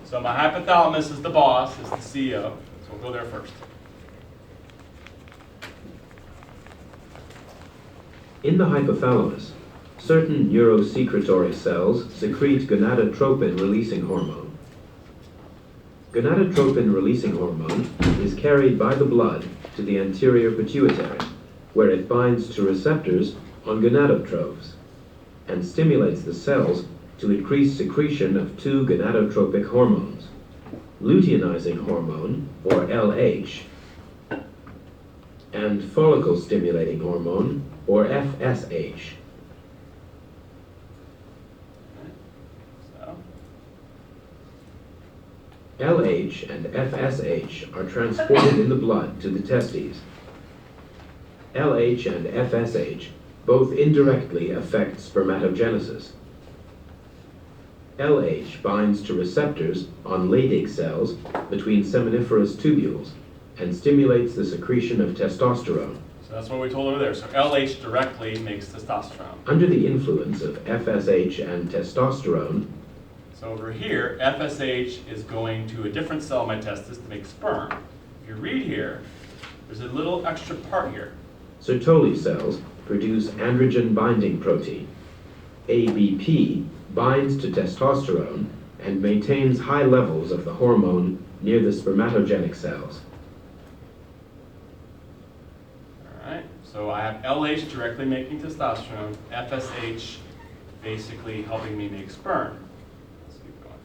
So my hypothalamus is the boss, is the CEO. So we'll go there first. In the hypothalamus, certain neurosecretory cells secrete gonadotropin-releasing hormone. Gonadotropin-releasing hormone is carried by the blood to the anterior pituitary, where it binds to receptors on gonadotrophs and stimulates the cells to increase secretion of two gonadotropic hormones, luteinizing hormone, or LH, and follicle-stimulating hormone, or FSH. LH and FSH are transported in the blood to the testes. LH and FSH both indirectly affect spermatogenesis. LH binds to receptors on Leydig cells between seminiferous tubules and stimulates the secretion of testosterone. So that's what we told over there. So LH directly makes testosterone. Under the influence of FSH and testosterone, so over here, FSH is going to a different cell in my testis to make sperm. If you read here, there's a little extra part here. Sertoli cells produce androgen binding protein. ABP binds to testosterone and maintains high levels of the hormone near the spermatogenic cells. All right, so I have LH directly making testosterone, FSH basically helping me make sperm. Let's keep going.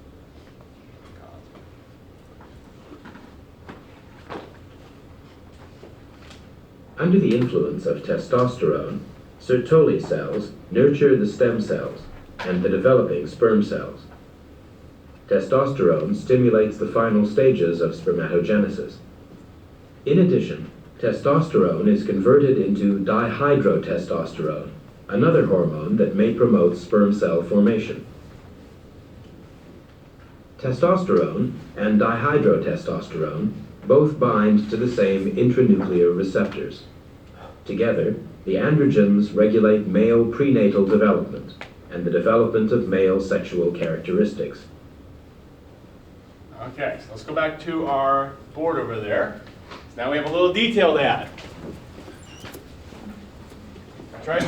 Under the influence of testosterone, Sertoli cells nurture the stem cells and the developing sperm cells. Testosterone stimulates the final stages of spermatogenesis. In addition, testosterone is converted into dihydrotestosterone, another hormone that may promote sperm cell formation. Testosterone and dihydrotestosterone both bind to the same intranuclear receptors. Together, the androgens regulate male prenatal development and the development of male sexual characteristics. Okay, so let's go back to our board over there. So now we have a little detail to add. That's right.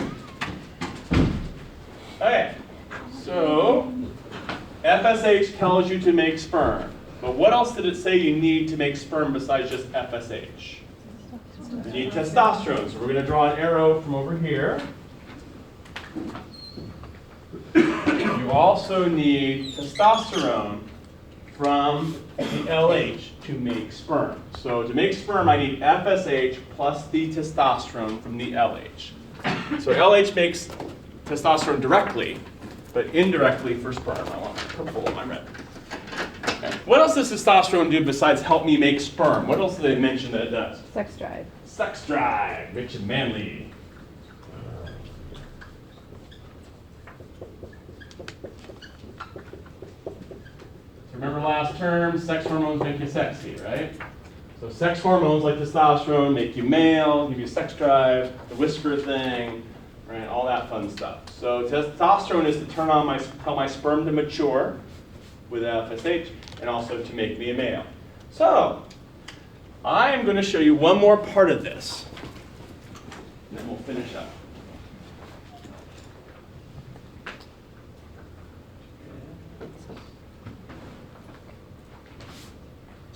Okay, so FSH tells you to make sperm. But what else did it say you need to make sperm besides just FSH? You need testosterone. So we're going to draw an arrow from over here. You also need testosterone from the LH to make sperm. So to make sperm, I need FSH plus the testosterone from the LH. So LH makes testosterone directly, but indirectly for sperm. I want my purple and my red. Okay. What else does testosterone do besides help me make sperm? What else did they mention that it does? Sex drive. Sex drive, rich and manly. Remember last term, sex hormones make you sexy, right? So sex hormones like testosterone make you male, give you sex drive, the whisper thing, right? All that fun stuff. So testosterone is to tell my sperm to mature with FSH and also to make me a male. So I am going to show you one more part of this, and then we'll finish up.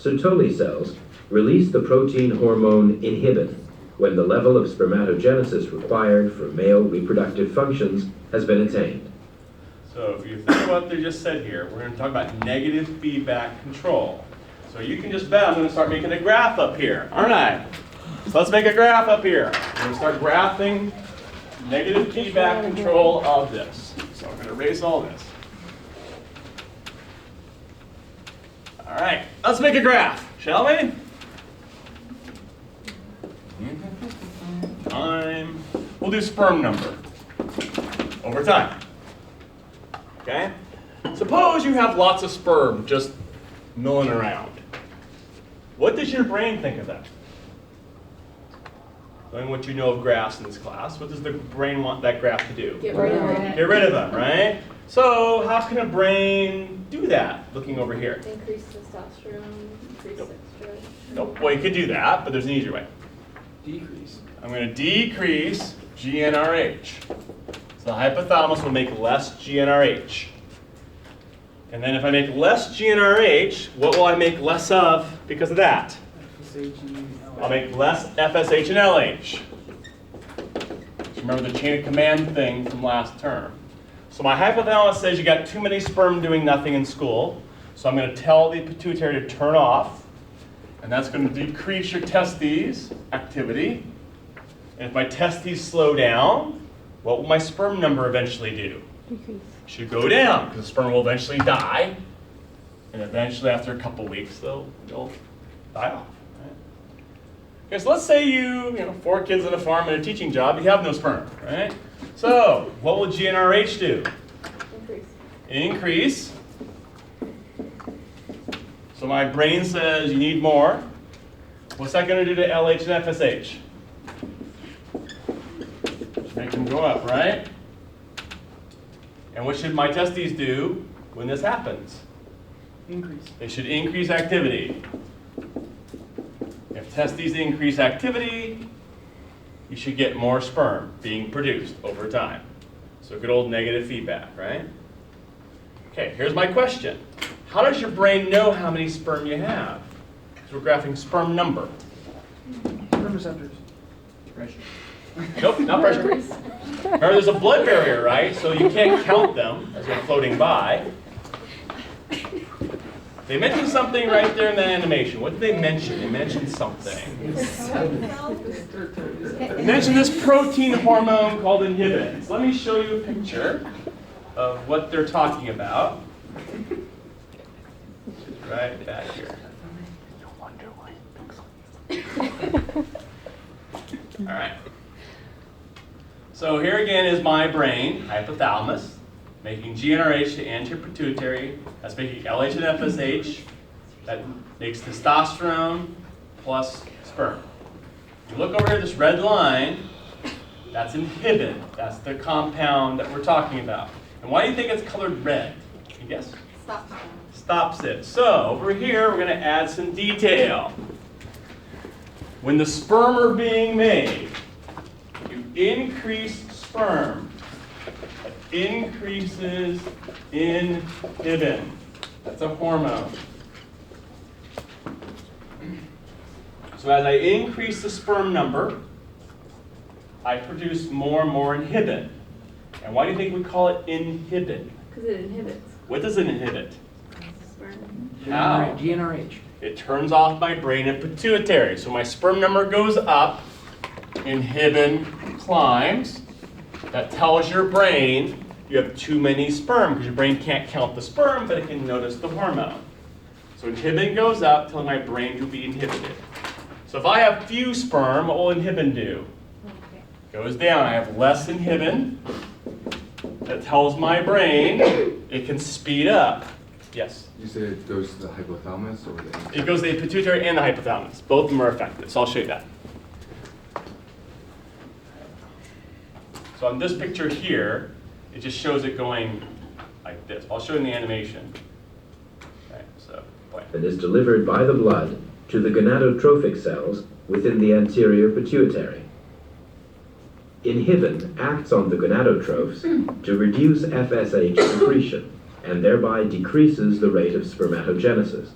Sertoli cells release the protein hormone inhibin when the level of spermatogenesis required for male reproductive functions has been attained. So if you think about what they just said here, we're going to talk about negative feedback control. So you can just bet I'm going to start making a graph up here, aren't I? So let's make a graph up here. We're going to start graphing negative feedback control of this. So I'm going to erase all this. All right, let's make a graph, shall we? Time. We'll do sperm number over time. Okay? Suppose you have lots of sperm just milling around. What does your brain think of that? Knowing what you know of graphs in this class, what does the brain want that graph to do? Get rid of it. Get rid of them, right? So how can a brain do that, looking over here? Increase testosterone, increase Nope. estrogen. Nope, well you could do that, but there's an easier way. Decrease. I'm going to decrease GnRH. So the hypothalamus will make less GnRH. And then if I make less GnRH, what will I make less of because of that? I'll make less FSH and LH. Just remember the chain of command thing from last term. So my hypothalamus says you got too many sperm doing nothing in school. So I'm going to tell the pituitary to turn off. And that's going to decrease your testes activity. And if my testes slow down, what will my sperm number eventually do? Decrease. It should go down, because the sperm will eventually die. And eventually, after a couple weeks, they'll die off. Right? Okay, so let's say you 4 kids on a farm and a teaching job, you have no sperm, right? So, what will GnRH do? Increase. So my brain says you need more. What's that going to do to LH and FSH? Make them go up, right? And what should my testes do when this happens? Increase. They should increase activity. If testes increase activity, you should get more sperm being produced over time. So good old negative feedback, right? Okay, here's my question. How does your brain know how many sperm you have? Because we're graphing sperm number. Sperm receptors. Pressure. Nope, not pressure. Remember, there's a blood barrier, right? So you can't count them as they're floating by. They mentioned something right there in that animation. What did they mention? They mentioned something. They mentioned this protein hormone called inhibin. So let me show you a picture of what they're talking about. Right back here. All right. So here again is my brain, hypothalamus, making GnRH to anterior pituitary. That's making LH and FSH. That makes testosterone plus sperm. You look over here, this red line, that's inhibin. That's the compound that we're talking about. And why do you think it's colored red? Can you guess? Stop. Stops it. So over here, we're going to add some detail. When the sperm are being made, you increase sperm. That increases inhibin. That's a hormone. So as I increase the sperm number, I produce more and more inhibin. And why do you think we call it inhibin? Because it inhibits What does it inhibit? sperm. How? GnRH. It turns off my brain and pituitary. So my sperm number goes up, inhibin climbs. That tells your brain you have too many sperm, because your brain can't count the sperm, but it can notice the hormone. So inhibin goes up, telling my brain to be inhibited. So if I have few sperm, what will inhibin do? Goes down. I have less inhibin. That tells my brain it can speed up. Yes? You said it goes to the hypothalamus or the... It goes to the pituitary and the hypothalamus. Both of them are affected, so I'll show you that. So on this picture here, it just shows it going like this. I'll show you in the animation. Okay, so, play. And is delivered by the blood to the gonadotrophic cells within the anterior pituitary. Inhibin acts on the gonadotrophs to reduce FSH secretion and thereby decreases the rate of spermatogenesis.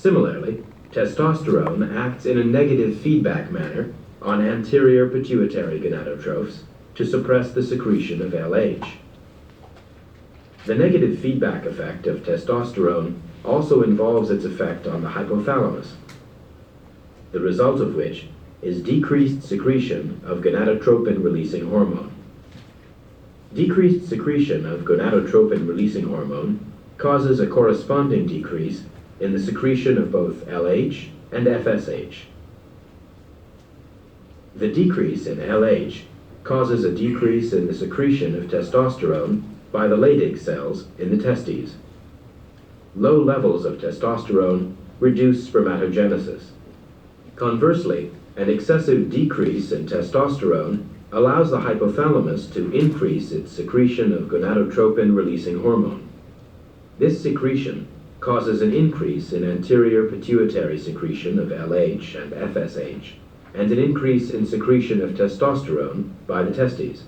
Similarly, testosterone acts in a negative feedback manner on anterior pituitary gonadotrophs to suppress the secretion of LH. The negative feedback effect of testosterone also involves its effect on the hypothalamus, the result of which is decreased secretion of gonadotropin-releasing hormone. Decreased secretion of gonadotropin-releasing hormone causes a corresponding decrease in the secretion of both LH and FSH. The decrease in LH causes a decrease in the secretion of testosterone by the Leydig cells in the testes. Low levels of testosterone reduce spermatogenesis. Conversely, an excessive decrease in testosterone allows the hypothalamus to increase its secretion of gonadotropin-releasing hormone. This secretion causes an increase in anterior pituitary secretion of LH and FSH, and an increase in secretion of testosterone by the testes.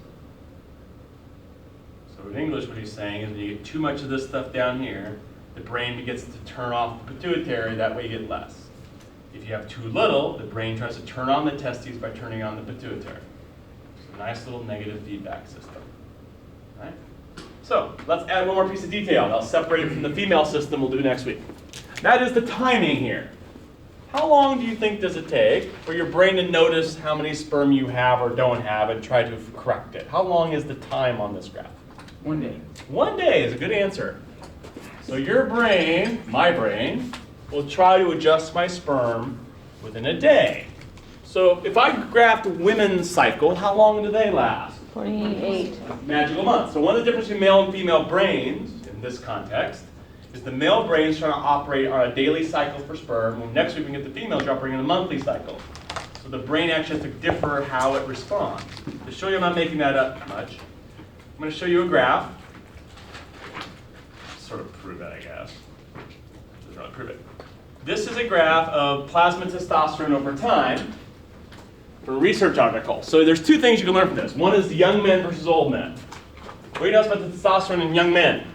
So in English, what he's saying is when you get too much of this stuff down here, the brain begins to turn off the pituitary, that way you get less. If you have too little, the brain tries to turn on the testes by turning on the pituitary. It's a nice little negative feedback system. All right? So let's add one more piece of detail. I'll separate it from the female system we'll do next week. That is the timing here. How long do you think does it take for your brain to notice how many sperm you have or don't have and try to correct it? How long is the time on this graph? 1 day. 1 day is a good answer. So your brain, my brain, will try to adjust my sperm within a day. So if I graphed women's cycle, how long do they last? 28. Magical months. So one of the differences between male and female brains in this context is the male brain is trying to operate on a daily cycle for sperm, and next week we get the females are operating on a monthly cycle. So the brain actually has to differ how it responds. To show you I'm not making that up much, I'm going to show you a graph. Sort of prove it, I guess. Doesn't really prove it. This is a graph of plasma testosterone over time from a research article. So there's two things you can learn from this. One is the young men versus old men. What do you know about the testosterone in young men?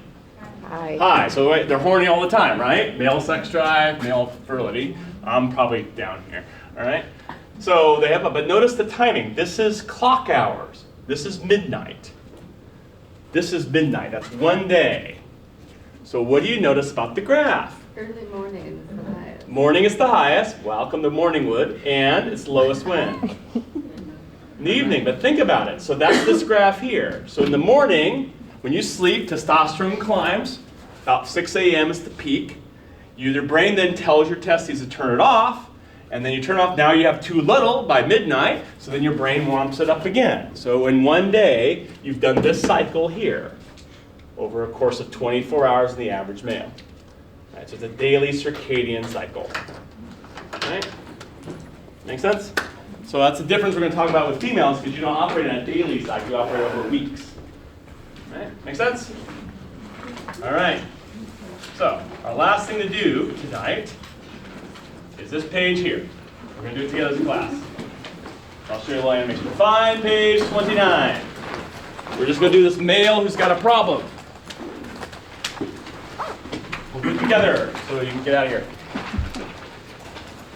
High. High. So they're horny all the time, right? Male sex drive, male virility. I'm probably down here. All right. So they have, but notice the timing. This is clock hours. This is midnight. This is midnight. That's 1 day. So what do you notice about the graph? Early morning is the highest. Morning is the highest. Welcome to Morningwood. And it's lowest when? In the evening. But think about it. So that's this graph here. So in the morning, when you sleep, testosterone climbs. About 6 a.m. is the peak. Your brain then tells your testes to turn it off. And then you turn it off. Now you have too little by midnight. So then your brain warms it up again. So in 1 day, you've done this cycle here over a course of 24 hours in the average male. Right, so it's a daily circadian cycle. Right? Make sense? So that's the difference we're going to talk about with females, because you don't operate in a daily cycle, you operate over weeks. Right? Make sense? All right. So our last thing to do tonight is this page here. We're going to do it together as a class. I'll show you the animation. Find page 29. We're just going to do this male who's got a problem. We'll do it together so you can get out of here.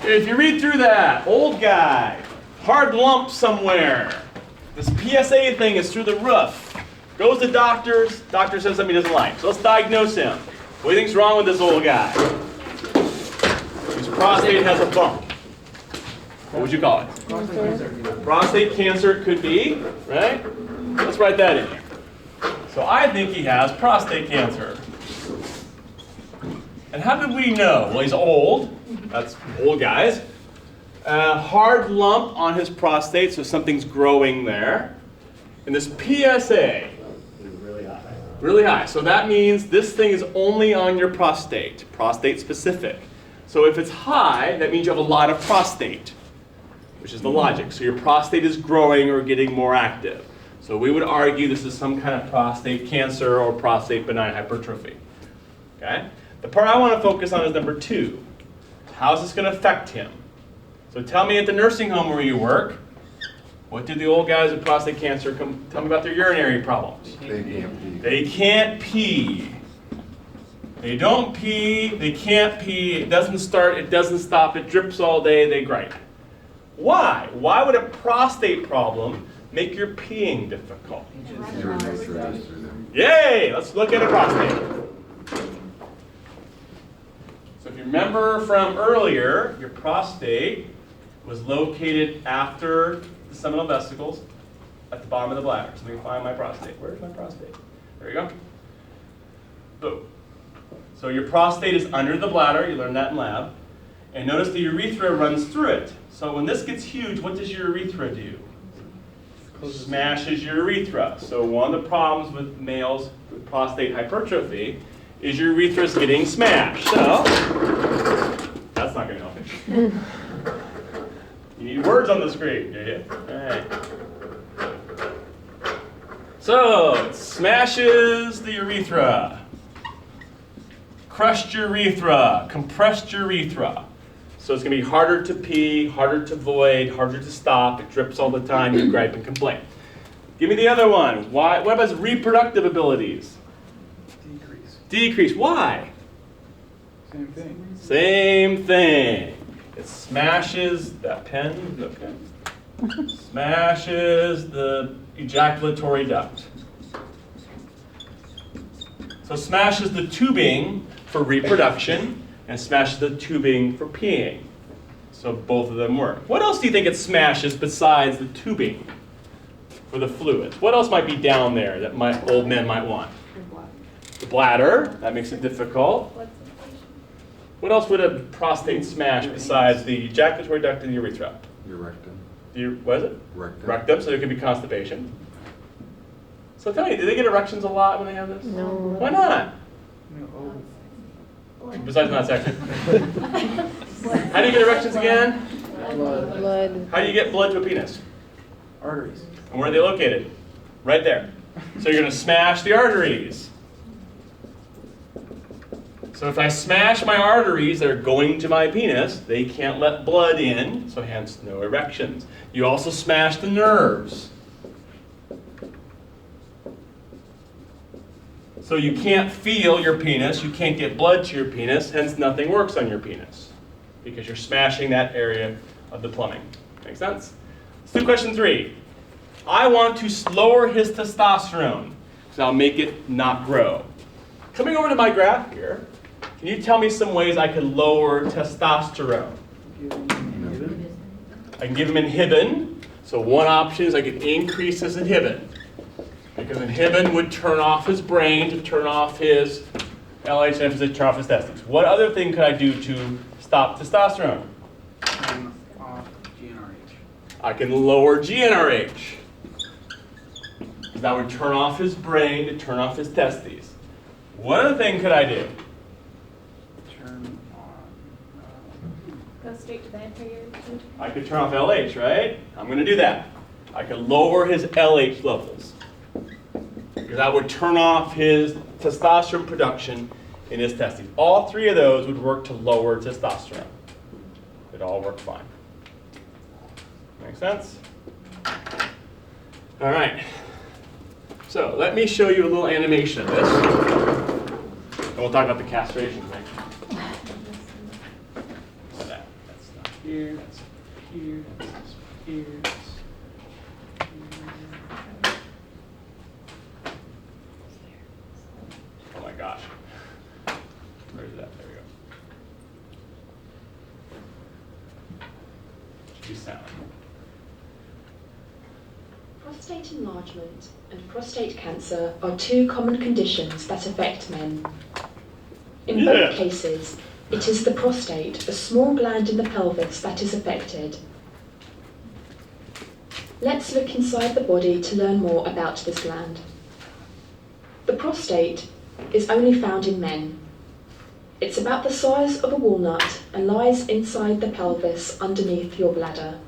If you read through that, old guy, hard lump somewhere. This PSA thing is through the roof. Goes to doctors, doctor says something he doesn't like. So let's diagnose him. What do you think's wrong with this old guy? His prostate has a bump. What would you call it? Prostate cancer could be, right? Let's write that in here. So I think he has prostate cancer. And how did we know? Well, he's old. That's old guys. Hard lump on his prostate, so something's growing there. And this PSA is really high. Really high. So that means this thing is only on your prostate, prostate specific. So if it's high, that means you have a lot of prostate, which is the logic. So your prostate is growing or getting more active. So we would argue this is some kind of prostate cancer or prostate benign hypertrophy. Okay? The part I want to focus on is number 2. How is this going to affect him? So tell me at the nursing home where you work, what do the old guys with prostate cancer tell me about their urinary problems? They can't pee. They can't pee. They don't pee, they can't pee, it doesn't start, it doesn't stop, it drips all day, they gripe. Why? Why would a prostate problem make your peeing difficult? Yay! Let's look at a prostate. So if you remember from earlier, your prostate was located after the seminal vesicles at the bottom of the bladder. So let me find my prostate. Where's my prostate? There you go. Boom. So your prostate is under the bladder. You learned that in lab. And notice the urethra runs through it. So when this gets huge, what does your urethra do? Smashes your urethra. So one of the problems with males with prostate hypertrophy is your urethra is getting smashed. So that's not going to help you. You need words on the screen, do you? All right. So it smashes the urethra. Crushed urethra, compressed urethra. So it's going to be harder to pee, harder to void, harder to stop. It drips all the time. You gripe and complain. Give me the other one. Why? What about reproductive abilities? Decrease. Decrease. Why? Same thing. Same thing. It smashes that pen. Okay. Smashes the ejaculatory duct. So smashes the tubing for reproduction and smashes the tubing for peeing. So both of them work. What else do you think it smashes besides the tubing for the fluids? What else might be down there that old men might want? The bladder. That makes it difficult. What else would a prostate smash besides the ejaculatory duct and the urethra? Your rectum. What is it? Rectum. Rectum, so there could be constipation. So tell me, do they get erections a lot when they have this? No. Why not? No, Besides not sexy. How do you get erections again? Blood. How do you get blood to a penis? arteries. And where are they located? Right there. So you're going to smash the arteries. So if I smash my arteries that are going to my penis, they can't let blood in, so hence no erections. You also smash the nerves. So you can't feel your penis, you can't get blood to your penis, hence nothing works on your penis. Because you're smashing that area of the plumbing. Make sense? Let's do question 3. I want to lower his testosterone, so I'll make it not grow. Coming over to my graph here, can you tell me some ways I can lower testosterone? I can give him inhibin. So one option is I can increase his inhibin. Because inhibin would turn off his brain to turn off his LH to turn off his testes. What other thing could I do to stop testosterone? Turn off GnRH. I can lower GnRH. Because that would turn off his brain to turn off his testes. What other thing could I do? Turn on. Go straight to the anterior. I could turn off LH, right? I'm going to do that. I could lower his LH levels. Because that would turn off his testosterone production in his testes. All 3 of those would work to lower testosterone. It all work fine. Make sense? All right. So let me show you a little animation of this. And we'll talk about the castration thing. That's not here, that's here, that's here. Oh my gosh. Where's that? There we go. Should be sound. Prostate enlargement and prostate cancer are 2 common conditions that affect men. In both cases, it is the prostate, a small gland in the pelvis, that is affected. Let's look inside the body to learn more about this gland. The prostate is only found in men. It's about the size of a walnut and lies inside the pelvis underneath your bladder.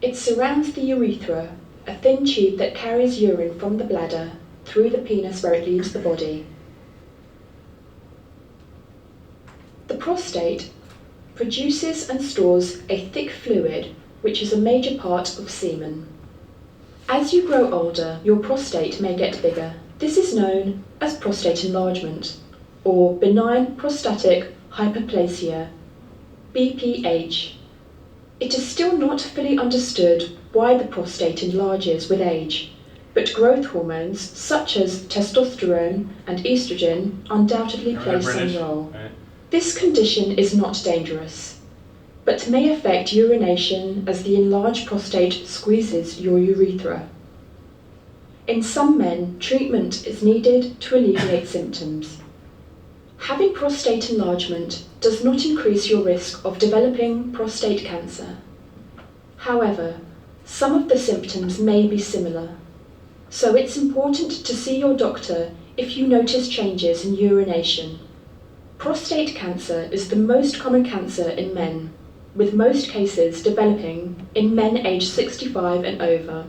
It surrounds the urethra, a thin tube that carries urine from the bladder through the penis where it leaves the body. The prostate produces and stores a thick fluid which is a major part of semen. As you grow older, your prostate may get bigger. This is known as prostate enlargement, or benign prostatic hyperplasia, BPH. It is still not fully understood why the prostate enlarges with age, but growth hormones such as testosterone and estrogen undoubtedly play some role. Right. This condition is not dangerous, but may affect urination as the enlarged prostate squeezes your urethra. In some men, treatment is needed to alleviate symptoms. Having prostate enlargement does not increase your risk of developing prostate cancer. However, some of the symptoms may be similar, so it's important to see your doctor if you notice changes in urination. Prostate cancer is the most common cancer in men, with most cases developing in men aged 65 and over.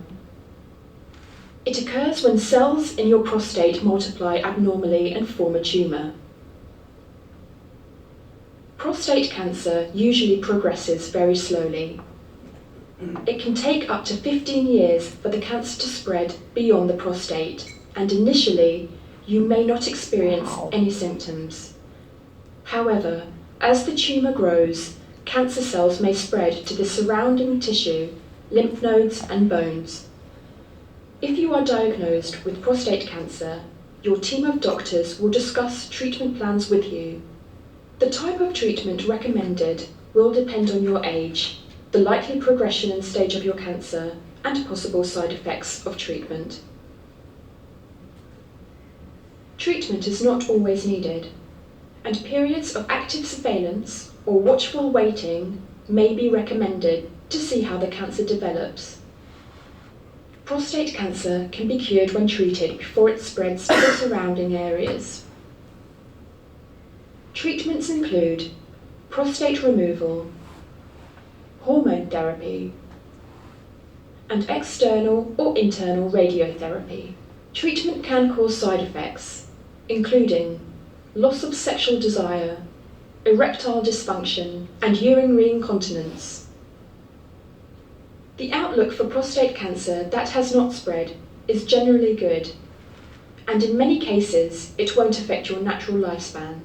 It occurs when cells in your prostate multiply abnormally and form a tumour. Prostate cancer usually progresses very slowly. It can take up to 15 years for the cancer to spread beyond the prostate, and initially you may not experience any symptoms. However, as the tumour grows, cancer cells may spread to the surrounding tissue, lymph nodes and bones. If you are diagnosed with prostate cancer, your team of doctors will discuss treatment plans with you. The type of treatment recommended will depend on your age, the likely progression and stage of your cancer, and possible side effects of treatment. Treatment is not always needed, and periods of active surveillance or watchful waiting may be recommended to see how the cancer develops. Prostate cancer can be cured when treated before it spreads to the surrounding areas. Treatments include prostate removal, hormone therapy, and external or internal radiotherapy. Treatment can cause side effects, including loss of sexual desire, erectile dysfunction, and urinary incontinence. The outlook for prostate cancer that has not spread is generally good, and in many cases it won't affect your natural lifespan.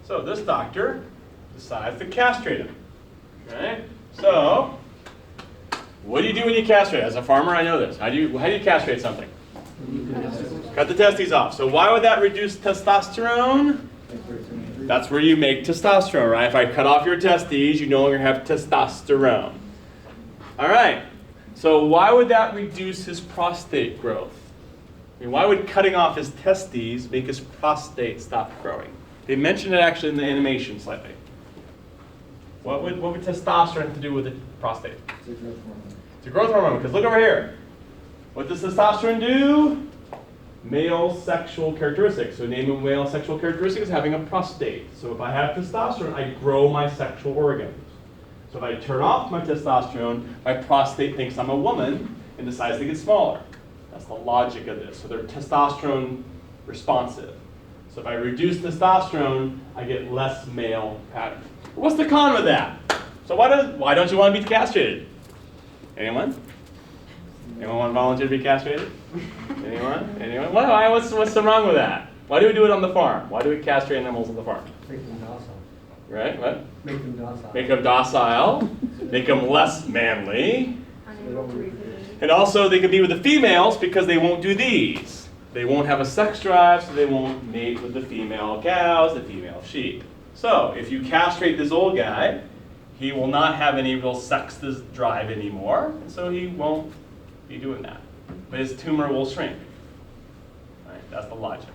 So this doctor decides to castrate him. Okay? So, what do you do when you castrate? As a farmer, I know this. How do you castrate something? Cut the testes off. So why would that reduce testosterone? That's where you make testosterone, right? If I cut off your testes, you no longer have testosterone. All right. So why would that reduce his prostate growth? I mean, why would cutting off his testes make his prostate stop growing? They mentioned it actually in the animation slightly. What would testosterone have to do with the prostate? It's a growth hormone, because look over here. What does testosterone do? Male sexual characteristics. So name a male sexual characteristic is having a prostate. So if I have testosterone, I grow my sexual organs. So if I turn off my testosterone, my prostate thinks I'm a woman and decides to get smaller. That's the logic of this. So they're testosterone responsive. So if I reduce testosterone, I get less male pattern. What's the con with that? So why don't you want to be castrated? Anyone? Anyone want to volunteer to be castrated? Anyone? Anyone? What's so wrong with that? Why do we do it on the farm? Why do we castrate animals on the farm? Make them docile. Right? What? Make them docile. Make them docile. Make them less manly. And also they can be with the females because they won't do these. They won't have a sex drive, so they won't mate with the female cows, the female sheep. So if you castrate this old guy, he will not have any real sex drive anymore, and so he won't be doing that. But his tumor will shrink. Right? That's the logic.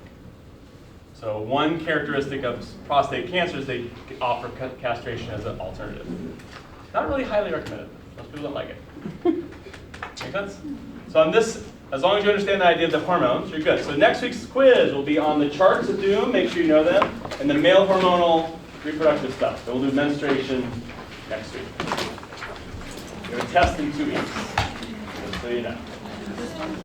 So one characteristic of prostate cancer is they offer castration as an alternative. Not really highly recommended. Most people don't like it. Make sense? So on this, as long as you understand the idea of the hormones, you're good. So next week's quiz will be on the charts of doom, make sure you know them, and the male hormonal reproductive stuff. So we'll do menstruation next week. We're going to test in 2 weeks, just so you know.